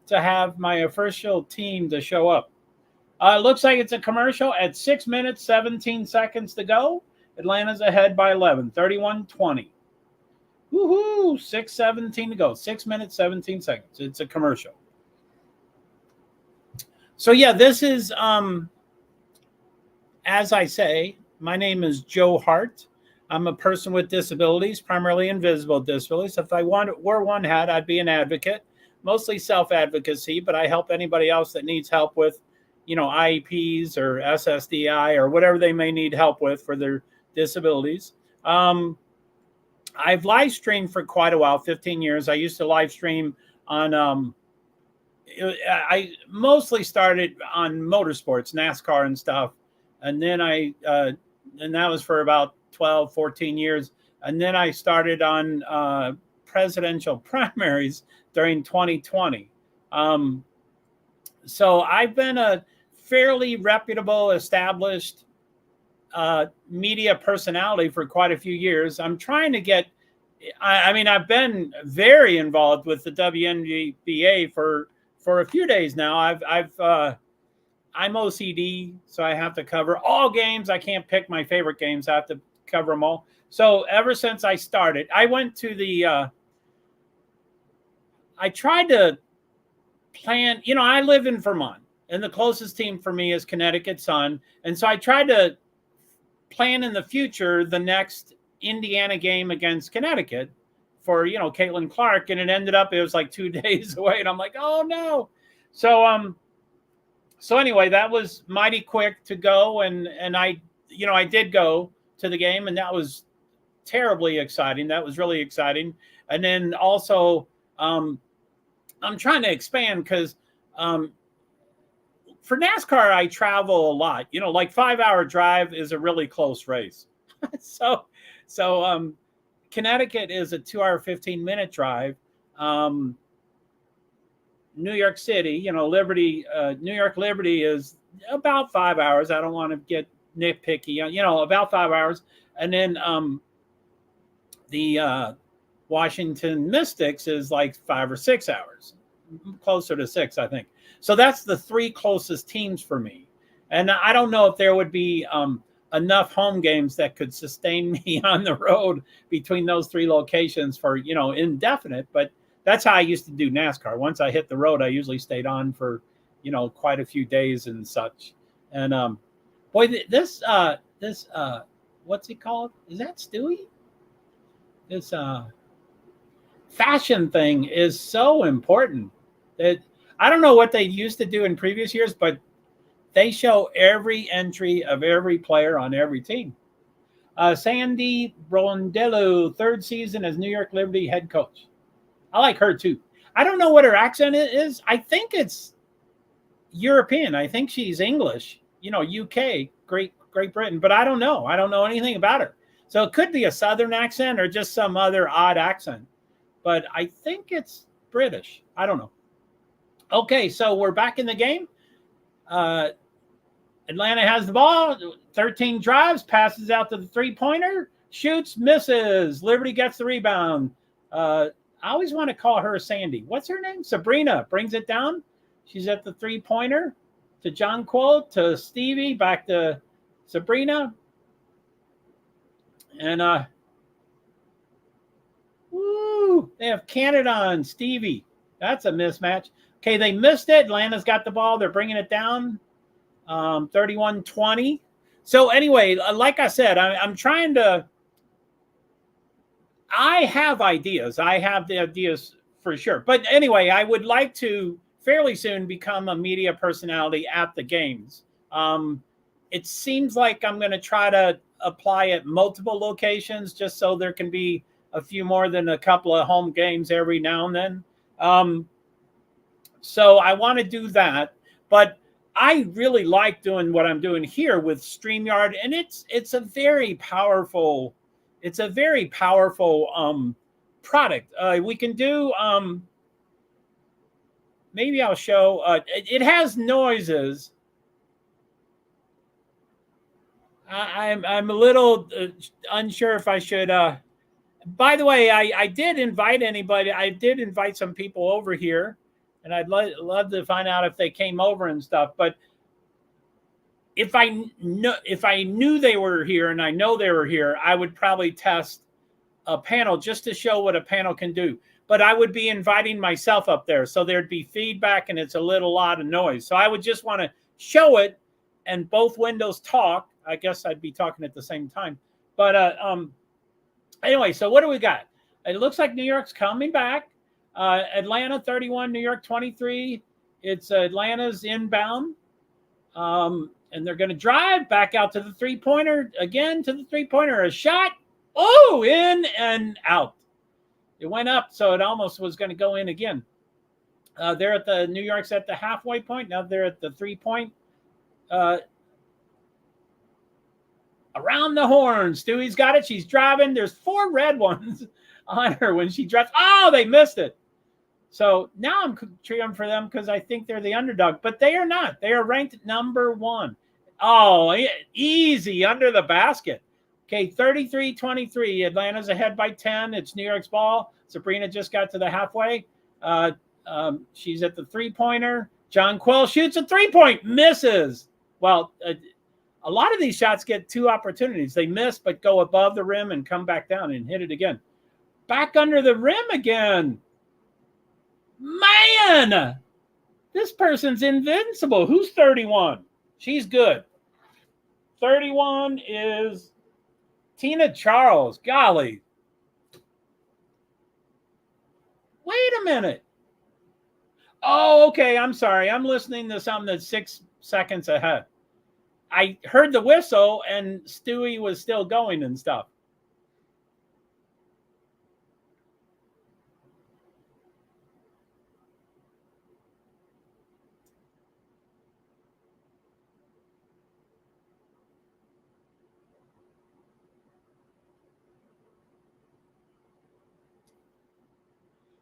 to have my official team to show up. Looks like it's a commercial at 6 minutes, 17 seconds to go. Atlanta's ahead by 11, 31-20. Woohoo! 6:17 to go. 6 minutes, 17 seconds. It's a commercial. So yeah, this is as I say, my name is JoeHart. I'm a person with disabilities, primarily invisible disabilities. If I wore one hat, I'd be an advocate, mostly self-advocacy, but I help anybody else that needs help with, IEPs or SSDI or whatever they may need help with for their disabilities. I've live streamed for quite a while, 15 years. I used to live stream on, I mostly started on motorsports, NASCAR and stuff. And then and that was for about 12, 14 years. And then I started on presidential primaries during 2020. So I've been a fairly reputable, established media personality for quite a few years. I'm trying to get, I mean, I've been very involved with the WNBA for a few days now. I'm OCD, so I have to cover all games. I can't pick my favorite games. I have to cover them all. So ever since I started, I went to I tried to plan, I live in Vermont, and the closest team for me is Connecticut Sun. And so I tried to plan in the future the next Indiana game against Connecticut for, Caitlin Clark. And it ended up, it was like 2 days away. And I'm like, oh no. So anyway, that was mighty quick to go. And I did go to the game, and that was terribly exciting. That was really exciting. And then also, I'm trying to expand because for NASCAR, I travel a lot. Like 5-hour drive is a really close race. So Connecticut is a 2-hour, 15-minute drive. New York City, Liberty, New York Liberty is about 5 hours. I don't want to get nitpicky, about 5 hours. And then the Washington Mystics is like 5 or 6 hours, closer to 6, I think. So that's the 3 closest teams for me. And I don't know if there would be enough home games that could sustain me on the road between those 3 locations for, indefinite. But that's how I used to do NASCAR. Once I hit the road, I usually stayed on for, quite a few days and such. And boy, this what's it called? Is that Stewie? This fashion thing is so important that I don't know what they used to do in previous years, but they show every entry of every player on every team. Sandy Brondello, 3rd season as New York Liberty head coach. I like her too. I don't know what her accent is. I think it's European. I think she's English, UK, Great Britain, but I don't know. I don't know anything about her. So it could be a Southern accent or just some other odd accent, but I think it's British. I don't know. Okay, so we're back in the game. Atlanta has the ball, 13 drives, passes out to the 3-pointer, shoots, misses. Liberty gets the rebound. I always want to call her Sandy. What's her name? Sabrina brings it down. She's at the 3-pointer to John Quote, to Stevie, back to Sabrina. And they have Canada on Stevie. That's a mismatch. Okay, they missed it. Atlanta's got the ball. They're bringing it down, 31-20. So anyway, like I said, I'm trying to. I have ideas. I have the ideas for sure. But anyway, I would like to fairly soon become a media personality at the games. It seems like I'm going to try to apply at multiple locations just so there can be a few more than a couple of home games every now and then. So I want to do that. But I really like doing what I'm doing here with StreamYard, and it's a very powerful product. We can do maybe I'll show it has noises. I'm a little unsure if I should by the way, I did invite anybody. I did invite some people over here, and I'd love to find out if they came over and stuff. But if I knew they were here, and I know they were here, I would probably test a panel just to show what a panel can do. but I would be inviting myself up there. So there'd be feedback and it's a lot of noise. So I would just want to show it and both windows talk. I guess I'd be talking at the same time. But anyway, so what do we got? It looks like New York's coming back. Atlanta 31, New York 23. It's Atlanta's inbound. And they're going to drive back out to the three-pointer. Again, to the three-pointer. A shot. Oh, in and out. It went up, so it almost was going to go in again. They're at the New York's at the halfway point. Now they're at the 3-point. Around the horn. Stewie's got it. She's driving. There's 4 red ones on her when she drives. Oh, they missed it. So now I'm cheering for them because I think they're the underdog, but they are not. They are ranked number 1. Oh, easy under the basket. Okay, 33-23. Atlanta's ahead by 10. It's New York's ball. Sabrina just got to the halfway. She's at the three-pointer. John Quill shoots a 3-point. Misses. Well, a lot of these shots get 2 opportunities. They miss, but go above the rim and come back down and hit it again. Back under the rim again. Man, this person's invincible. Who's 31? She's good. 31 is Tina Charles. Golly. Wait a minute. Oh, okay. I'm sorry. I'm listening to something that's 6 seconds ahead. I heard the whistle and Stewie was still going and stuff.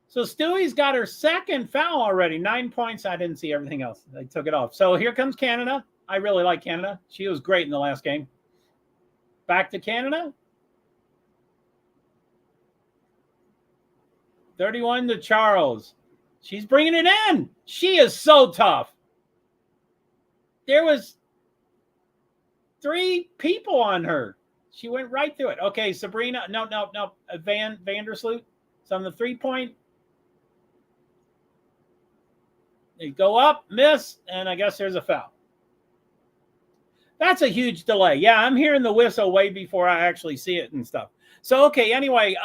So Stewie's got her second foul already. 9 points. I didn't see everything else. I took it off. So here comes Canada. I really like Canada. She was great in the last game. Back to Canada. 31 to Charles. She's bringing it in. She is so tough. There was 3 people on her. She went right through it. Okay, Sabrina. No. Vandersloot. So on the 3-point. They go up, miss, and I guess there's a foul. That's a huge delay. Yeah, I'm hearing the whistle way before I actually see it and stuff. So, okay, anyway,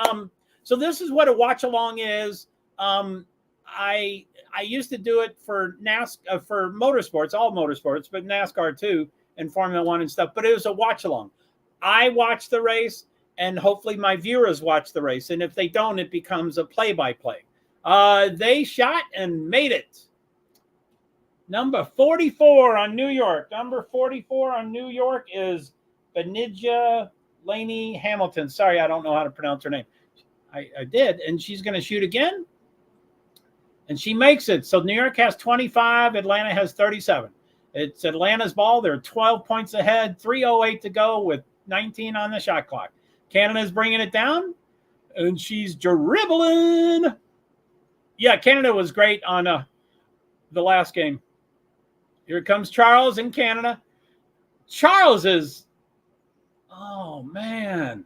so this is what a watch-along is. I used to do it for NASCAR, for motorsports, all motorsports, but NASCAR too, and Formula One and stuff, but it was a watch-along. I watch the race, and hopefully my viewers watch the race, and if they don't, it becomes a play-by-play. They shot and made it. Number 44 on New York. Number 44 on New York is Benija Laney Hamilton. Sorry, I don't know how to pronounce her name. I did. And she's going to shoot again. And she makes it. So New York has 25. Atlanta has 37. It's Atlanta's ball. They're 12 points ahead. 3:08 to go with 19 on the shot clock. Canada's bringing it down. And she's dribbling. Yeah, Canada was great on the last game. Here comes Charles in Canada. Charles is, oh, man.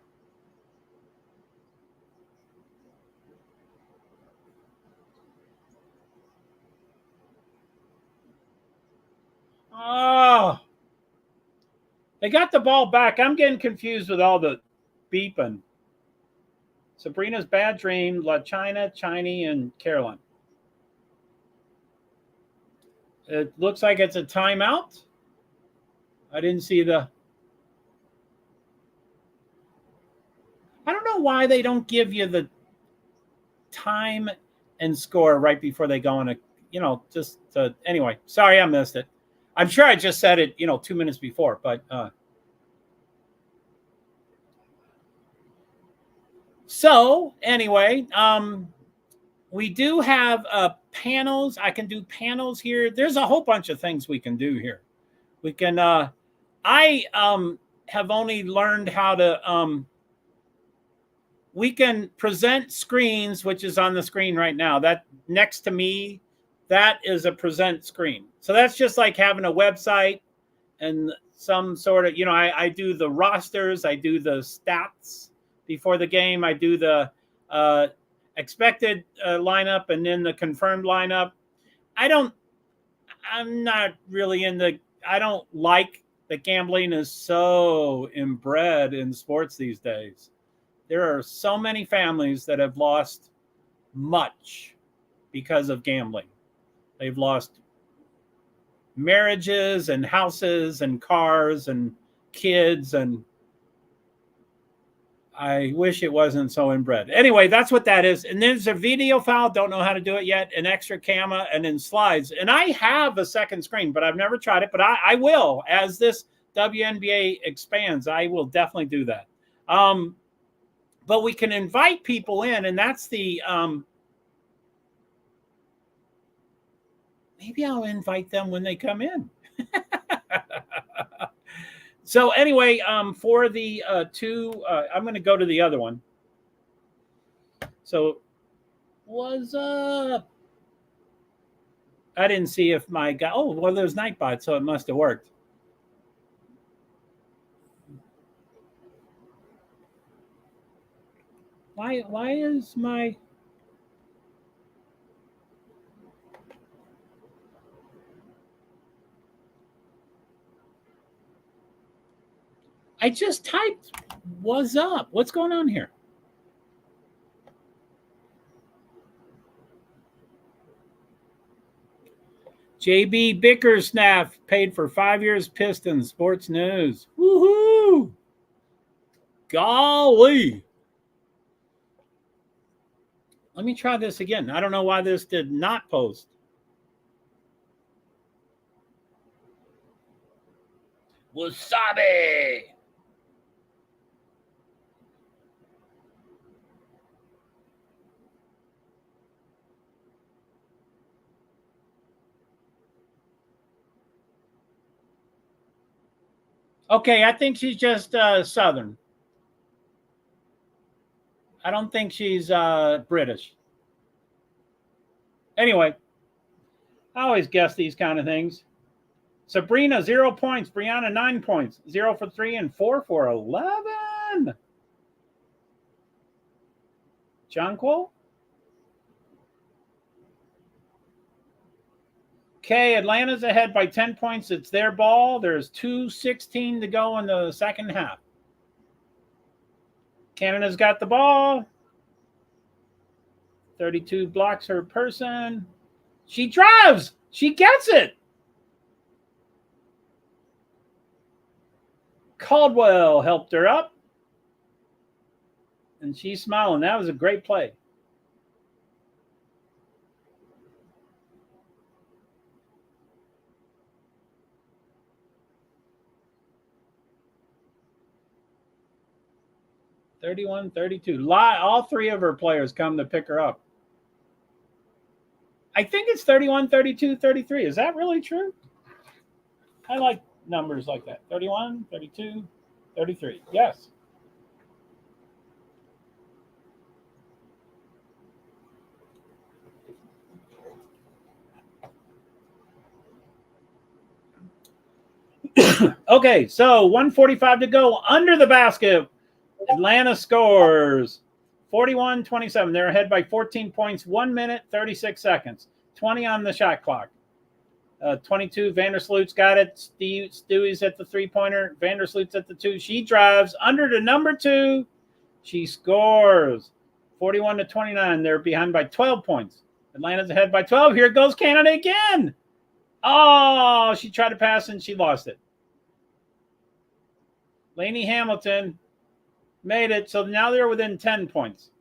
Oh. They got the ball back. I'm getting confused with all the beeping. Sabrina's Bad Dream, La China, Chiney, and Caroline. It looks like it's a timeout. I didn't see the... I don't know why they don't give you the time and score right before they go in a, just to, anyway, sorry I missed it. I'm sure I just said it, 2 minutes before, but so anyway, we do have panels. I can do panels here. There's a whole bunch of things we can do here. We can, I have only learned how to, we can present screens, which is on the screen right now. That next to me, that is a present screen. So that's just like having a website and some sort of, I do the rosters, I do the stats before the game, I do the, expected lineup and then the confirmed lineup. I'm not really I don't like that gambling is so inbred in sports these days. There are so many families that have lost much because of gambling. They've lost marriages and houses and cars and kids, and I wish it wasn't so inbred. Anyway, that's what that is. And there's a video file. Don't know how to do it yet. An extra camera and then slides. And I have a second screen, but I've never tried it. But I will. As this WNBA expands, I will definitely do that. But we can invite people in, and that's the maybe I'll invite them when they come in. So anyway, for the I'm going to go to the other one. So, what's up? I didn't see if my guy. Oh, well, there's Nightbot, so it must have worked. Why is my? I just typed, what's up? What's going on here? JB Bickersnaff paid for 5 years Pistons sports news. Woohoo! Golly. Let me try this again. I don't know why this did not post. Wasabi. Okay, I think she's just Southern. I don't think she's British. Anyway, I always guess these kind of things. Sabrina, 0 points. Brianna, 9 points. 0 for 3 and 4 for 11. Jonquil? Okay, Atlanta's ahead by 10 points. It's their ball. There's 2:16 to go in the second half. Canada's got the ball. 32 blocks her person. She drives. She gets it. Caldwell helped her up. And she's smiling. That was a great play. (31-32). All three of her players come to pick her up. I think it's 31, 32, 33. Is that really true? I like numbers like that. 31, 32, 33. Yes. Okay, so 1:45 to go. Under the basket. Atlanta scores 41-27. They're ahead by 14 points, 1 minute, 36 seconds. 20 on the shot clock. 22, Vandersloot's got it. Stewie's at the three-pointer. Vandersloot's at the 2. She drives under to number 2. She scores 41-29. They're behind by 12 points. Atlanta's ahead by 12. Here goes Canada again. Oh, she tried to pass and she lost it. Lainey Hamilton made it, so now they're within 10 points.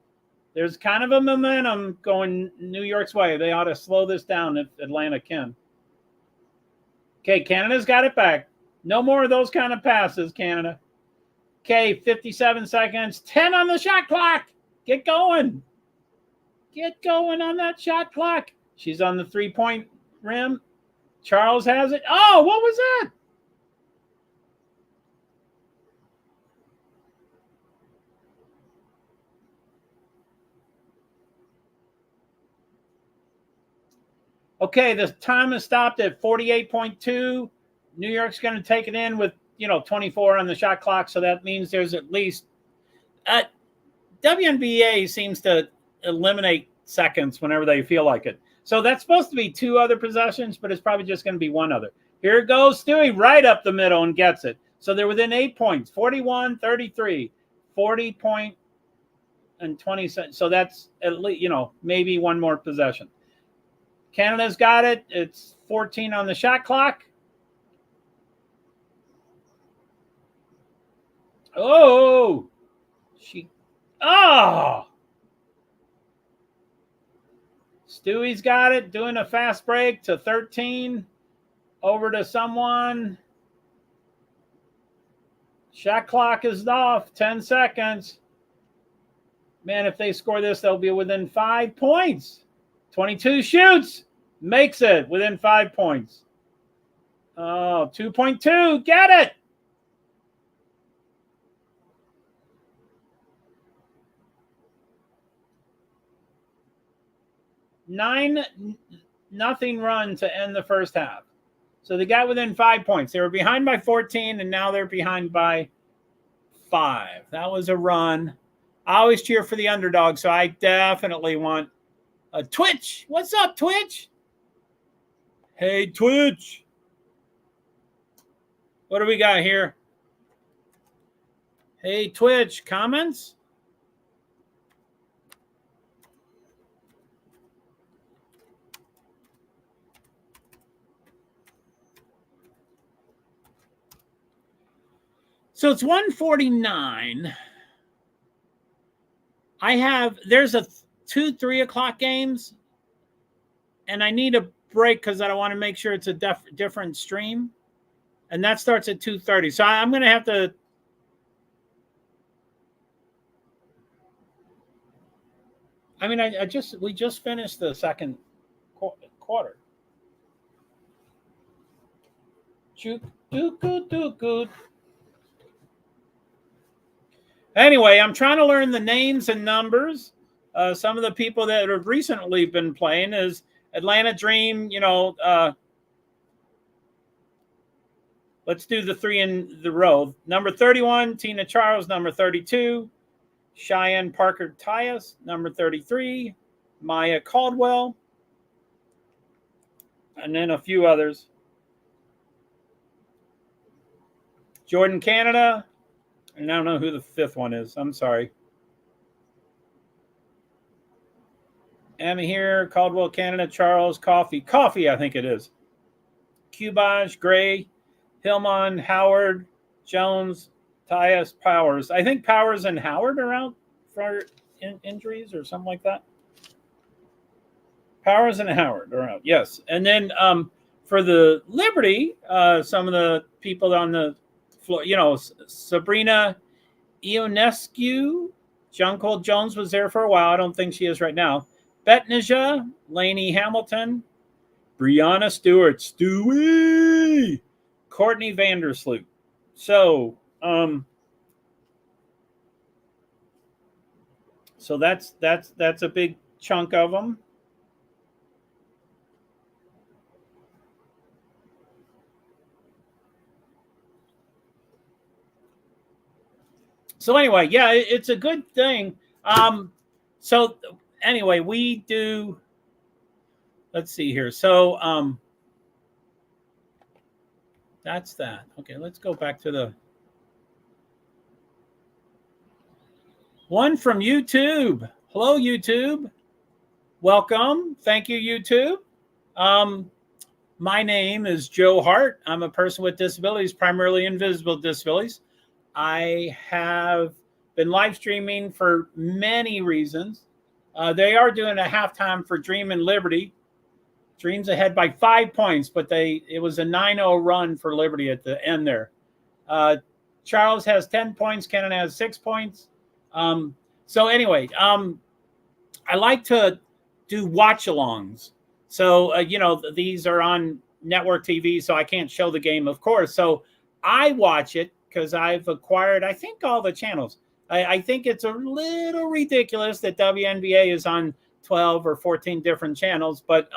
There's kind of a momentum going New York's way. They ought to slow this down if Atlanta can. Okay, Canada's got it back. No more of those kind of passes, Canada. Okay, 57 seconds. 10 on the shot clock. Get going. Get going on that shot clock. She's on the three-point rim. Charles has it. Oh, what was that? Okay, the time is stopped at 48.2. New York's going to take it in with, 24 on the shot clock. So that means there's at least WNBA seems to eliminate seconds whenever they feel like it. So that's supposed to be 2 other possessions, but it's probably just going to be 1 other. Here it goes, Stewie, right up the middle and gets it. So they're within 8 points, 41-33, 40 point and 20 cents. So that's at least, maybe 1 more possession. Canada's got it. It's 14 on the shot clock. Oh, Stewie's got it, doing a fast break to 13. Over to someone. Shot clock is off. 10 seconds. Man, if they score this, they'll be within 5 points. 22 shoots. Makes it within 5 points. Oh, 2.2. Get it. 9-0 run to end the first half. So they got within 5 points. They were behind by 14, and now they're behind by 5. That was a run. I always cheer for the underdog, so I definitely want a Twitch. What's up, Twitch? Hey, Twitch. What do we got here? Hey, Twitch, comments? So it's 1:49. There's a 2 3 o'clock games, and I need a break because I don't want to make sure it's a different stream, and that starts at 2:30. So I'm going to have to. I mean, we just finished the second quarter. Anyway, I'm trying to learn the names and numbers. Some of the people that have recently been playing is Atlanta Dream. Let's do the 3 in the row. Number 31, Tina Charles. Number 32, Cheyenne Parker Tyus. Number 33, Maya Caldwell. And then a few others. Jordan Canada. And I don't know who the 5th one is. I'm sorry. Emma here, Caldwell, Canada, Charles, Coffee, I think it is. Cubage, Gray, Hillman, Howard, Jones, Tyus, Powers. I think Powers and Howard are out for injuries or something like that. Powers and Howard are out, yes. And then for the Liberty, some of the people on the floor, Sabrina Ionescu, John Cole Jones was there for a while. I don't think she is right now. Betnija, Lainey Hamilton, Brianna Stewart, Stewie, Courtney Vandersloot. So, so that's a big chunk of them. So anyway, yeah, it's a good thing. So anyway, we do, let's see here. So that's that. Okay, let's go back to the one from YouTube. Hello, YouTube. Welcome. Thank you, YouTube. My name is JoeHart. I'm a person with disabilities, primarily invisible disabilities. I have been live streaming for many reasons. They are doing a halftime for Dream and Liberty. Dream's ahead by 5 points, but it was a 9-0 run for Liberty at the end there. Charles has 10 points. Canada has 6 points. So anyway, I like to do watch-alongs. So, these are on network TV, so I can't show the game, of course. So I watch it because I've acquired, I think, all the channels. I think it's a little ridiculous that WNBA is on 12 or 14 different channels, but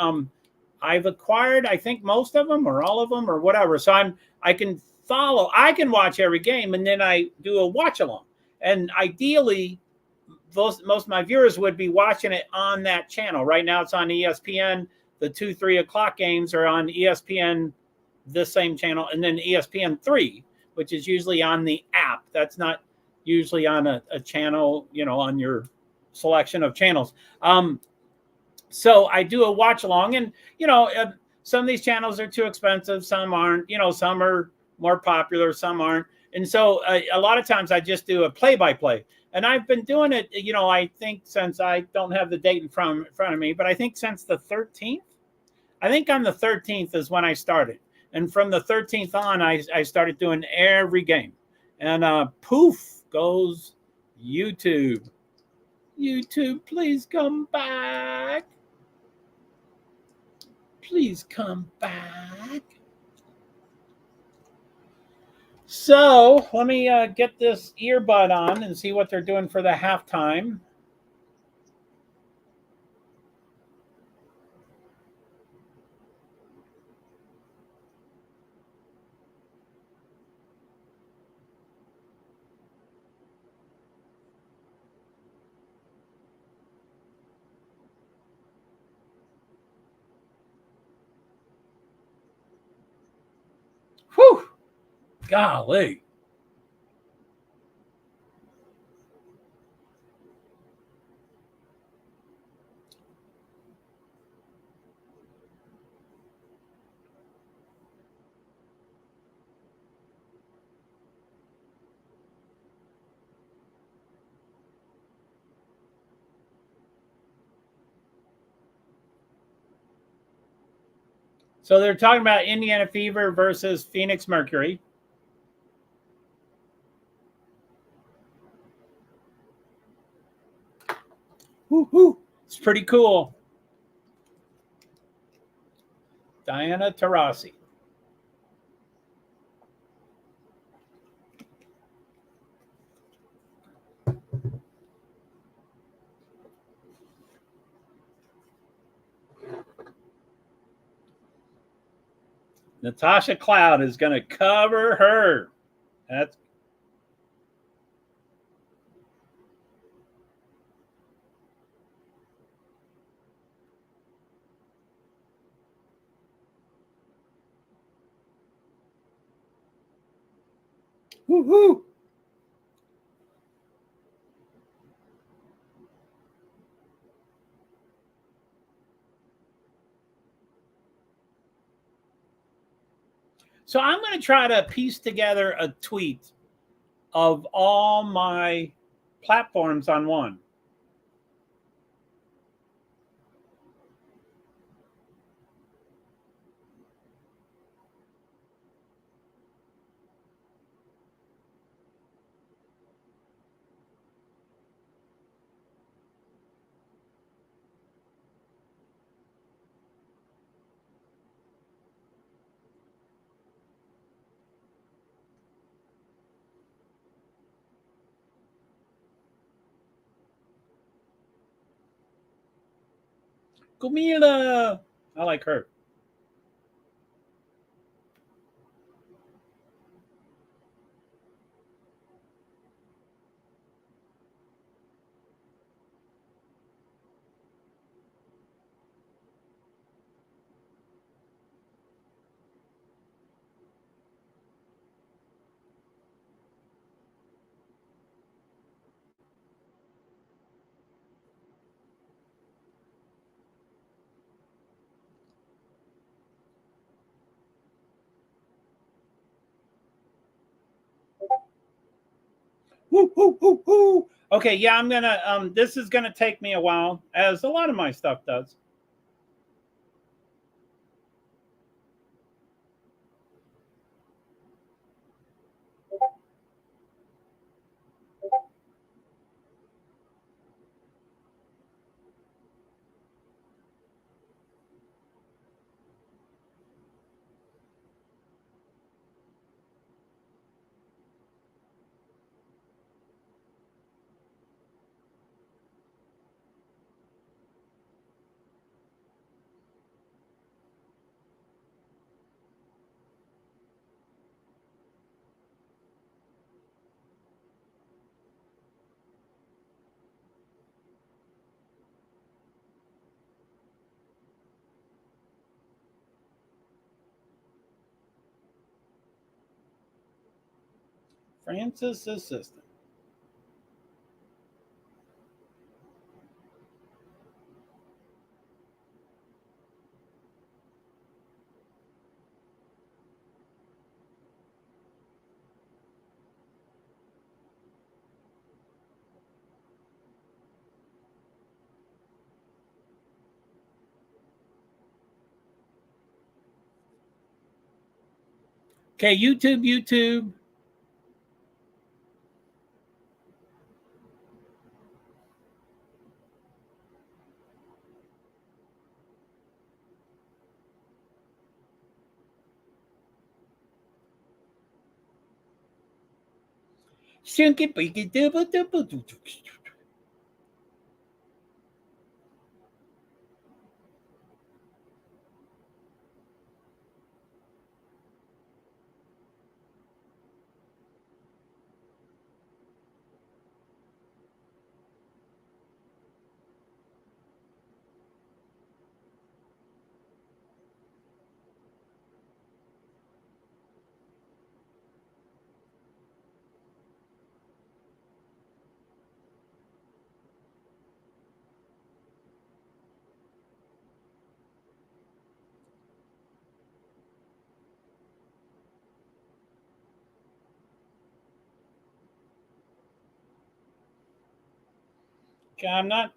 I've acquired, I think, most of them or all of them or whatever. So I can watch every game, and then I do a watch along. And ideally, most of my viewers would be watching it on that channel. Right now it's on ESPN. The 2-3 o'clock games are on ESPN, this same channel, and then ESPN 3, which is usually on the app. That's not usually on a channel, on your selection of channels. So I do a watch along, and some of these channels are too expensive, some aren't. Some are more popular, some aren't. And so a lot of times I just do a play-by-play. And I've been doing it, I think since, I don't have the date in front of me, but I think since the 13th. I think on the 13th is when I started. And from the 13th on, I started doing every game. And poof goes YouTube. YouTube, please come back. Please come back. So let me get this earbud on and see what they're doing for the halftime. Whew! Golly. So they're talking about Indiana Fever versus Phoenix Mercury. Woo-hoo. It's pretty cool. Diana Taurasi. Natasha Cloud is going to cover her. That's woohoo. So I'm going to try to piece together a tweet of all my platforms on one. Gumila. I like her. Woo, woo, woo, woo. Okay, yeah, I'm gonna this is gonna take me a while, as a lot of my stuff does. Francis assistant. Okay, YouTube. Okay, I'm not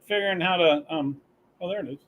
figuring how to oh, there it is.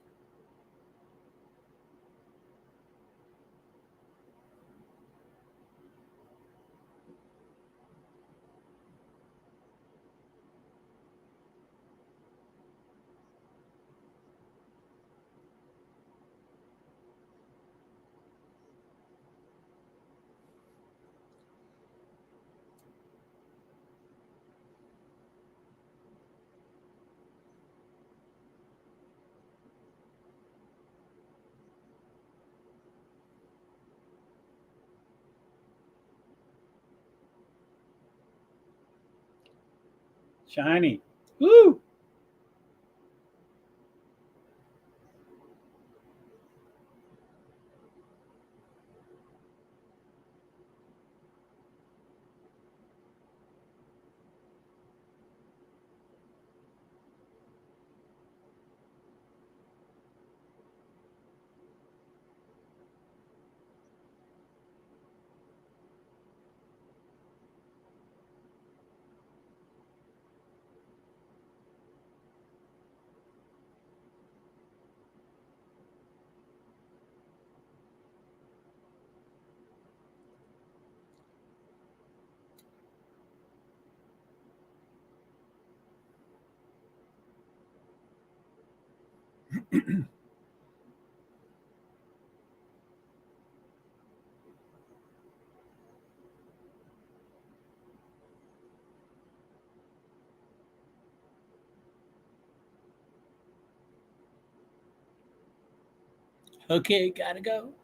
Shiny. Woo! Okay, gotta go.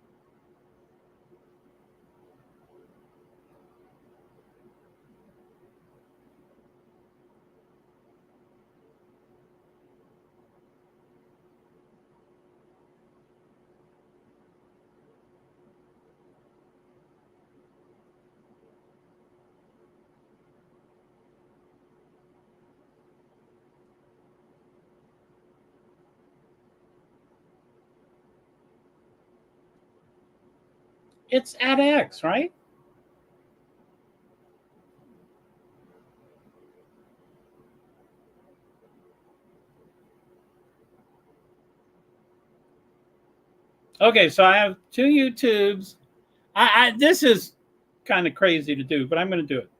It's at X, right? Okay, so I have two YouTubes. I this is kind of crazy to do, but I'm going to do it.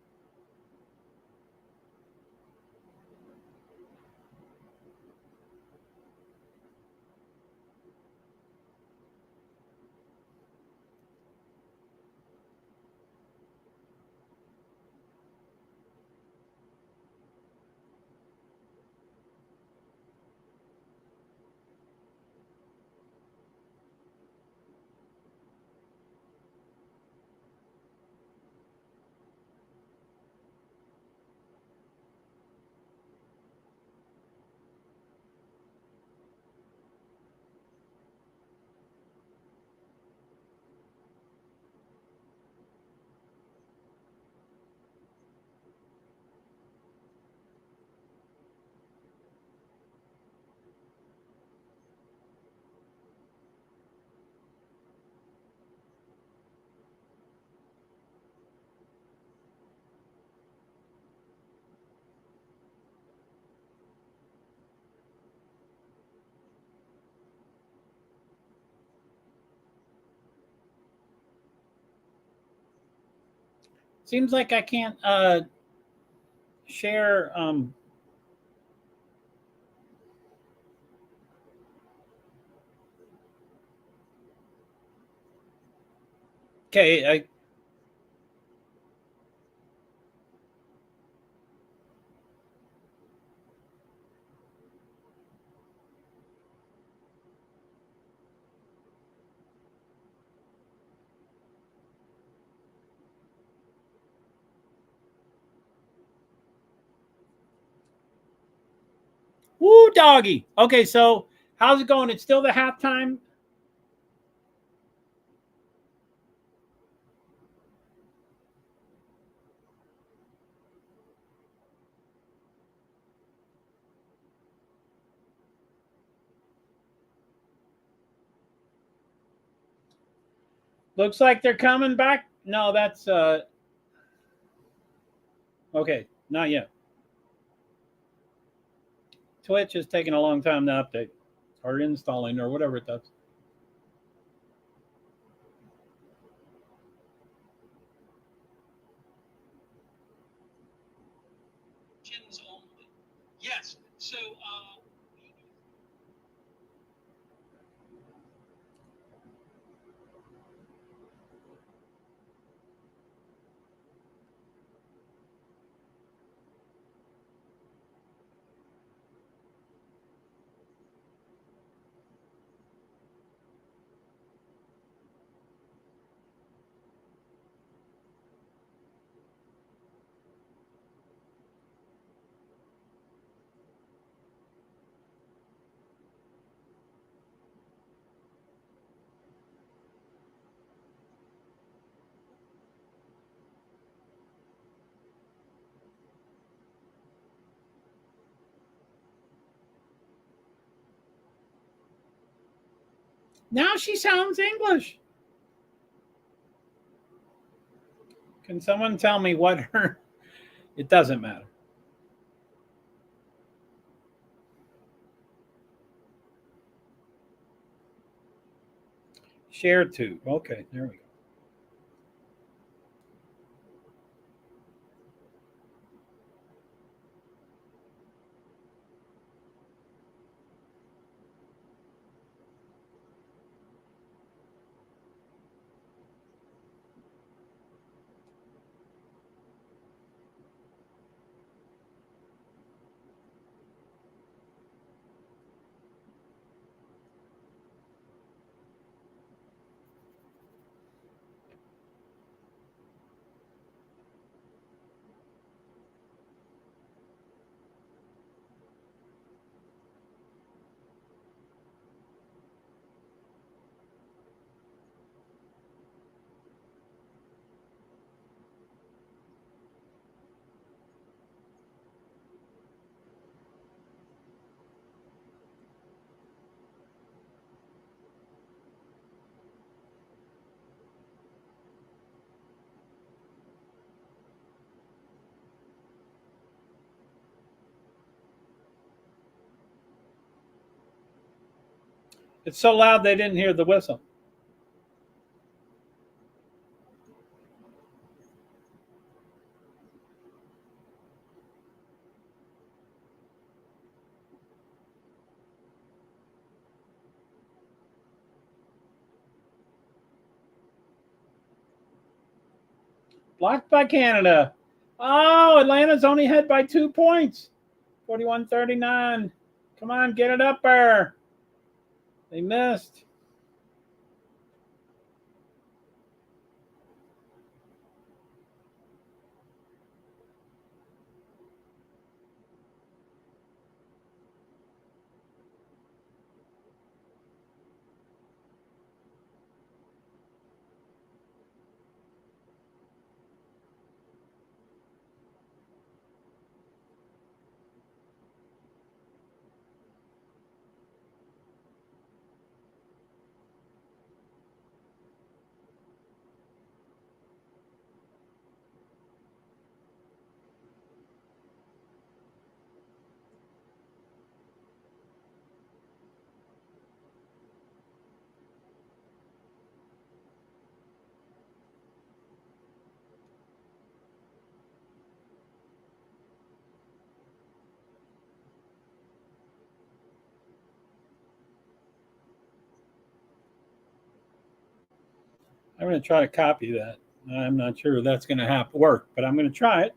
Seems like I can't share. Okay. Woo, doggy. Okay, so how's it going? It's still the halftime. Looks like they're coming back. No, that's okay. Not yet. Twitch is taking a long time to update or installing or whatever it does. Yes. So now she sounds English. Can someone tell me what her? It doesn't matter. Share to. Okay, there we go. It's so loud they didn't hear the whistle. Blocked by Canada. Oh, Atlanta's only ahead by 2 points. 41-39. Come on, get it up there. They missed. I'm going to try to copy that. I'm not sure that's going to work, but I'm going to try it.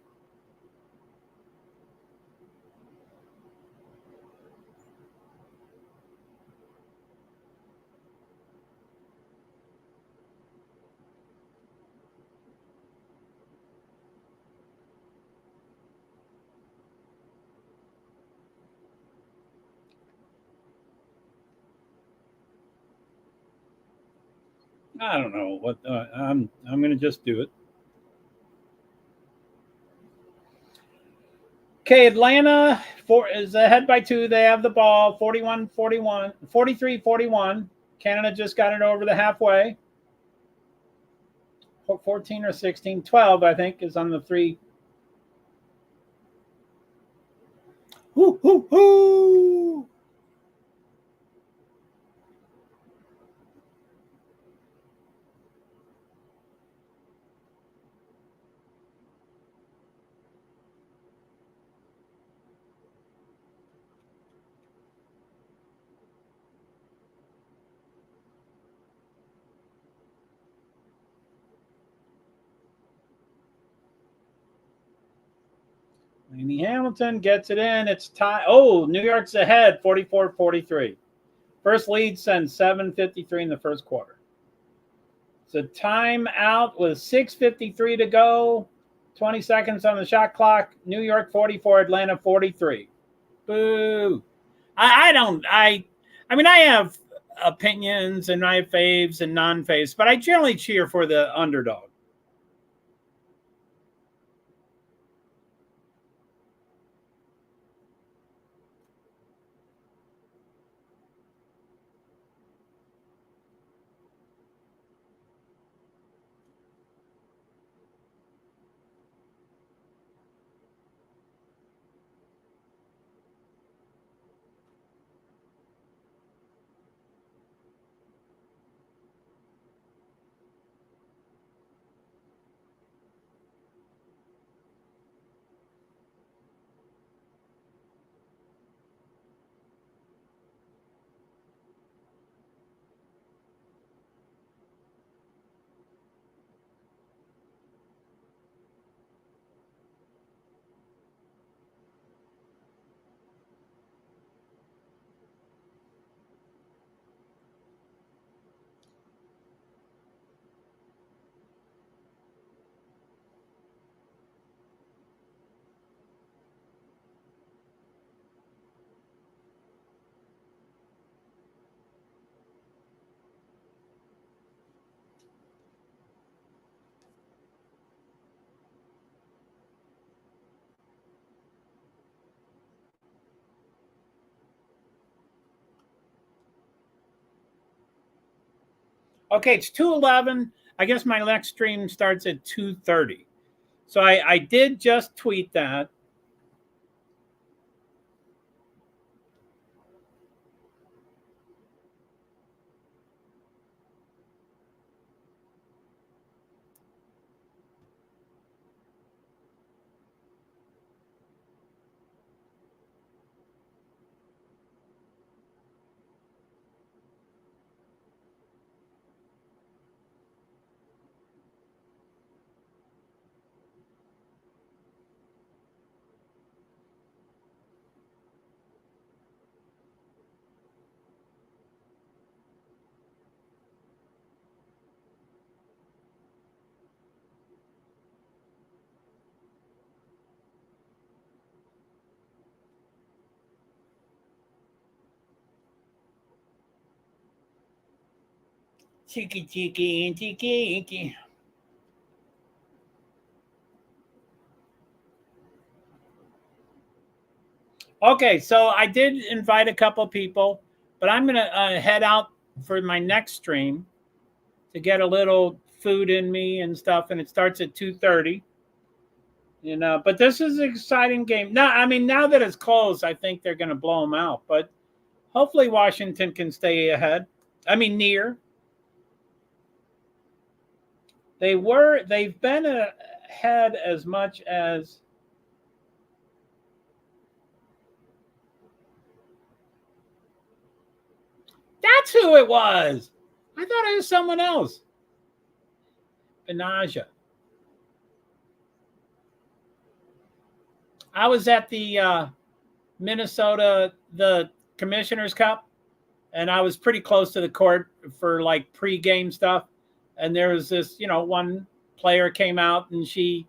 I don't know what I'm going to just do it. Okay, Atlanta is ahead by 2. They have the ball 41-41, 43-41. Canada just got it over the halfway. 14 or 16, 12, I think, is on the 3. Hoo, hoo, hoo. Lainey Hamilton gets it in. It's tie. Oh, New York's ahead, 44-43. First lead since 7:53 in the first quarter. It's a timeout with 6:53 to go. 20 seconds on the shot clock. New York 44, Atlanta 43. Boo. I mean, I have opinions and I have faves and non-faves, but I generally cheer for the underdog. Okay, it's 2:11. I guess my next stream starts at 2:30. So I did just tweet that. Cheeky, cheeky, cheeky, cheeky. Okay, so I did invite a couple people, but I'm going to head out for my next stream to get a little food in me and stuff, and it starts at 2:30. You know, but this is an exciting game. Now, I mean, now that it's closed, I think they're going to blow them out. But hopefully, Washington can stay ahead. I mean, near. They've been ahead as much as. That's who it was. I thought it was someone else. Benaja. I was at the Minnesota, the Commissioner's Cup, and I was pretty close to the court for like pre-game stuff. And there was this, one player came out and she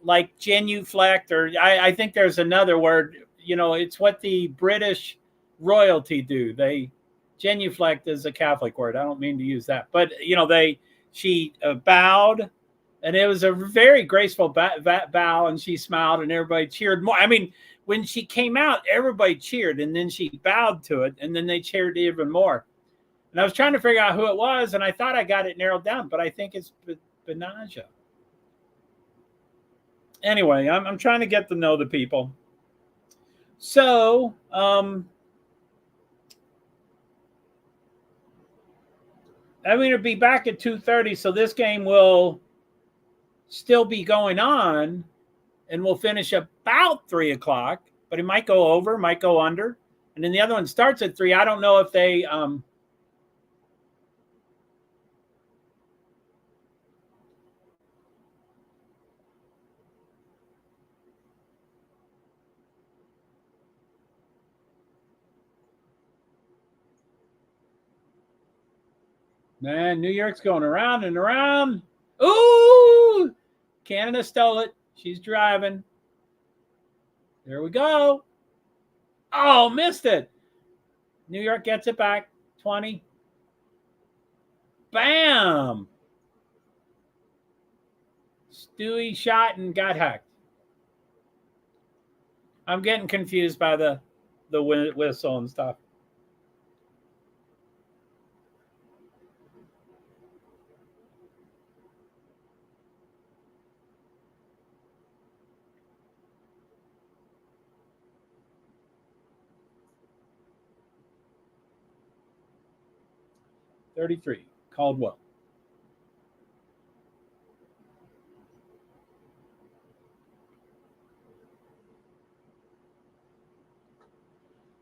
like genuflect, or I think there's another word, it's what the British royalty do. They genuflect is a Catholic word. I don't mean to use that, but she bowed, and it was a very graceful bow, and she smiled, and everybody cheered more. I mean, when she came out, everybody cheered, and then she bowed to it, and then they cheered even more. And I was trying to figure out who it was, and I thought I got it narrowed down, but I think it's Benaja. Anyway, I'm trying to get to know the people. So, I'm going to be back at 2:30, so this game will still be going on, and we'll finish about 3 o'clock, but it might go over, might go under. And then the other one starts at 3. I don't know if they man, New York's going around and around. Ooh, Canada stole it. She's driving. There we go. Oh, missed it. New York gets it back. 20. Bam. Stewie shot and got hacked. I'm getting confused by the whistle and stuff. .33, Caldwell.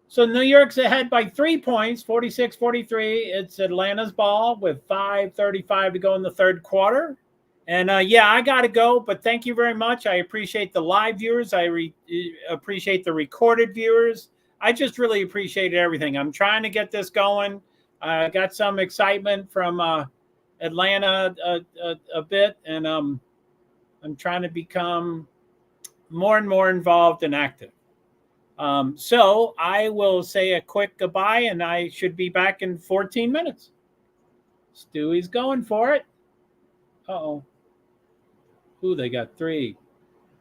So New York's ahead by 3 points, 46-43. It's Atlanta's ball with 5:35 to go in the third quarter. And I got to go, but thank you very much. I appreciate the live viewers. I appreciate the recorded viewers. I just really appreciate everything. I'm trying to get this going. I got some excitement from Atlanta a bit, and I'm trying to become more and more involved and active. So I will say a quick goodbye, and I should be back in 14 minutes. Stewie's going for it. Uh-oh. Ooh, they got 3.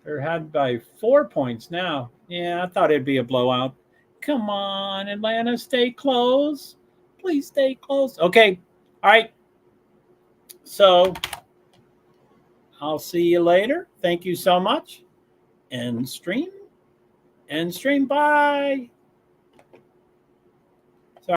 They're ahead by 4 points now. Yeah, I thought it'd be a blowout. Come on, Atlanta, stay close. Please stay close. Okay. All right. So I'll see you later. Thank you so much. End stream. Bye.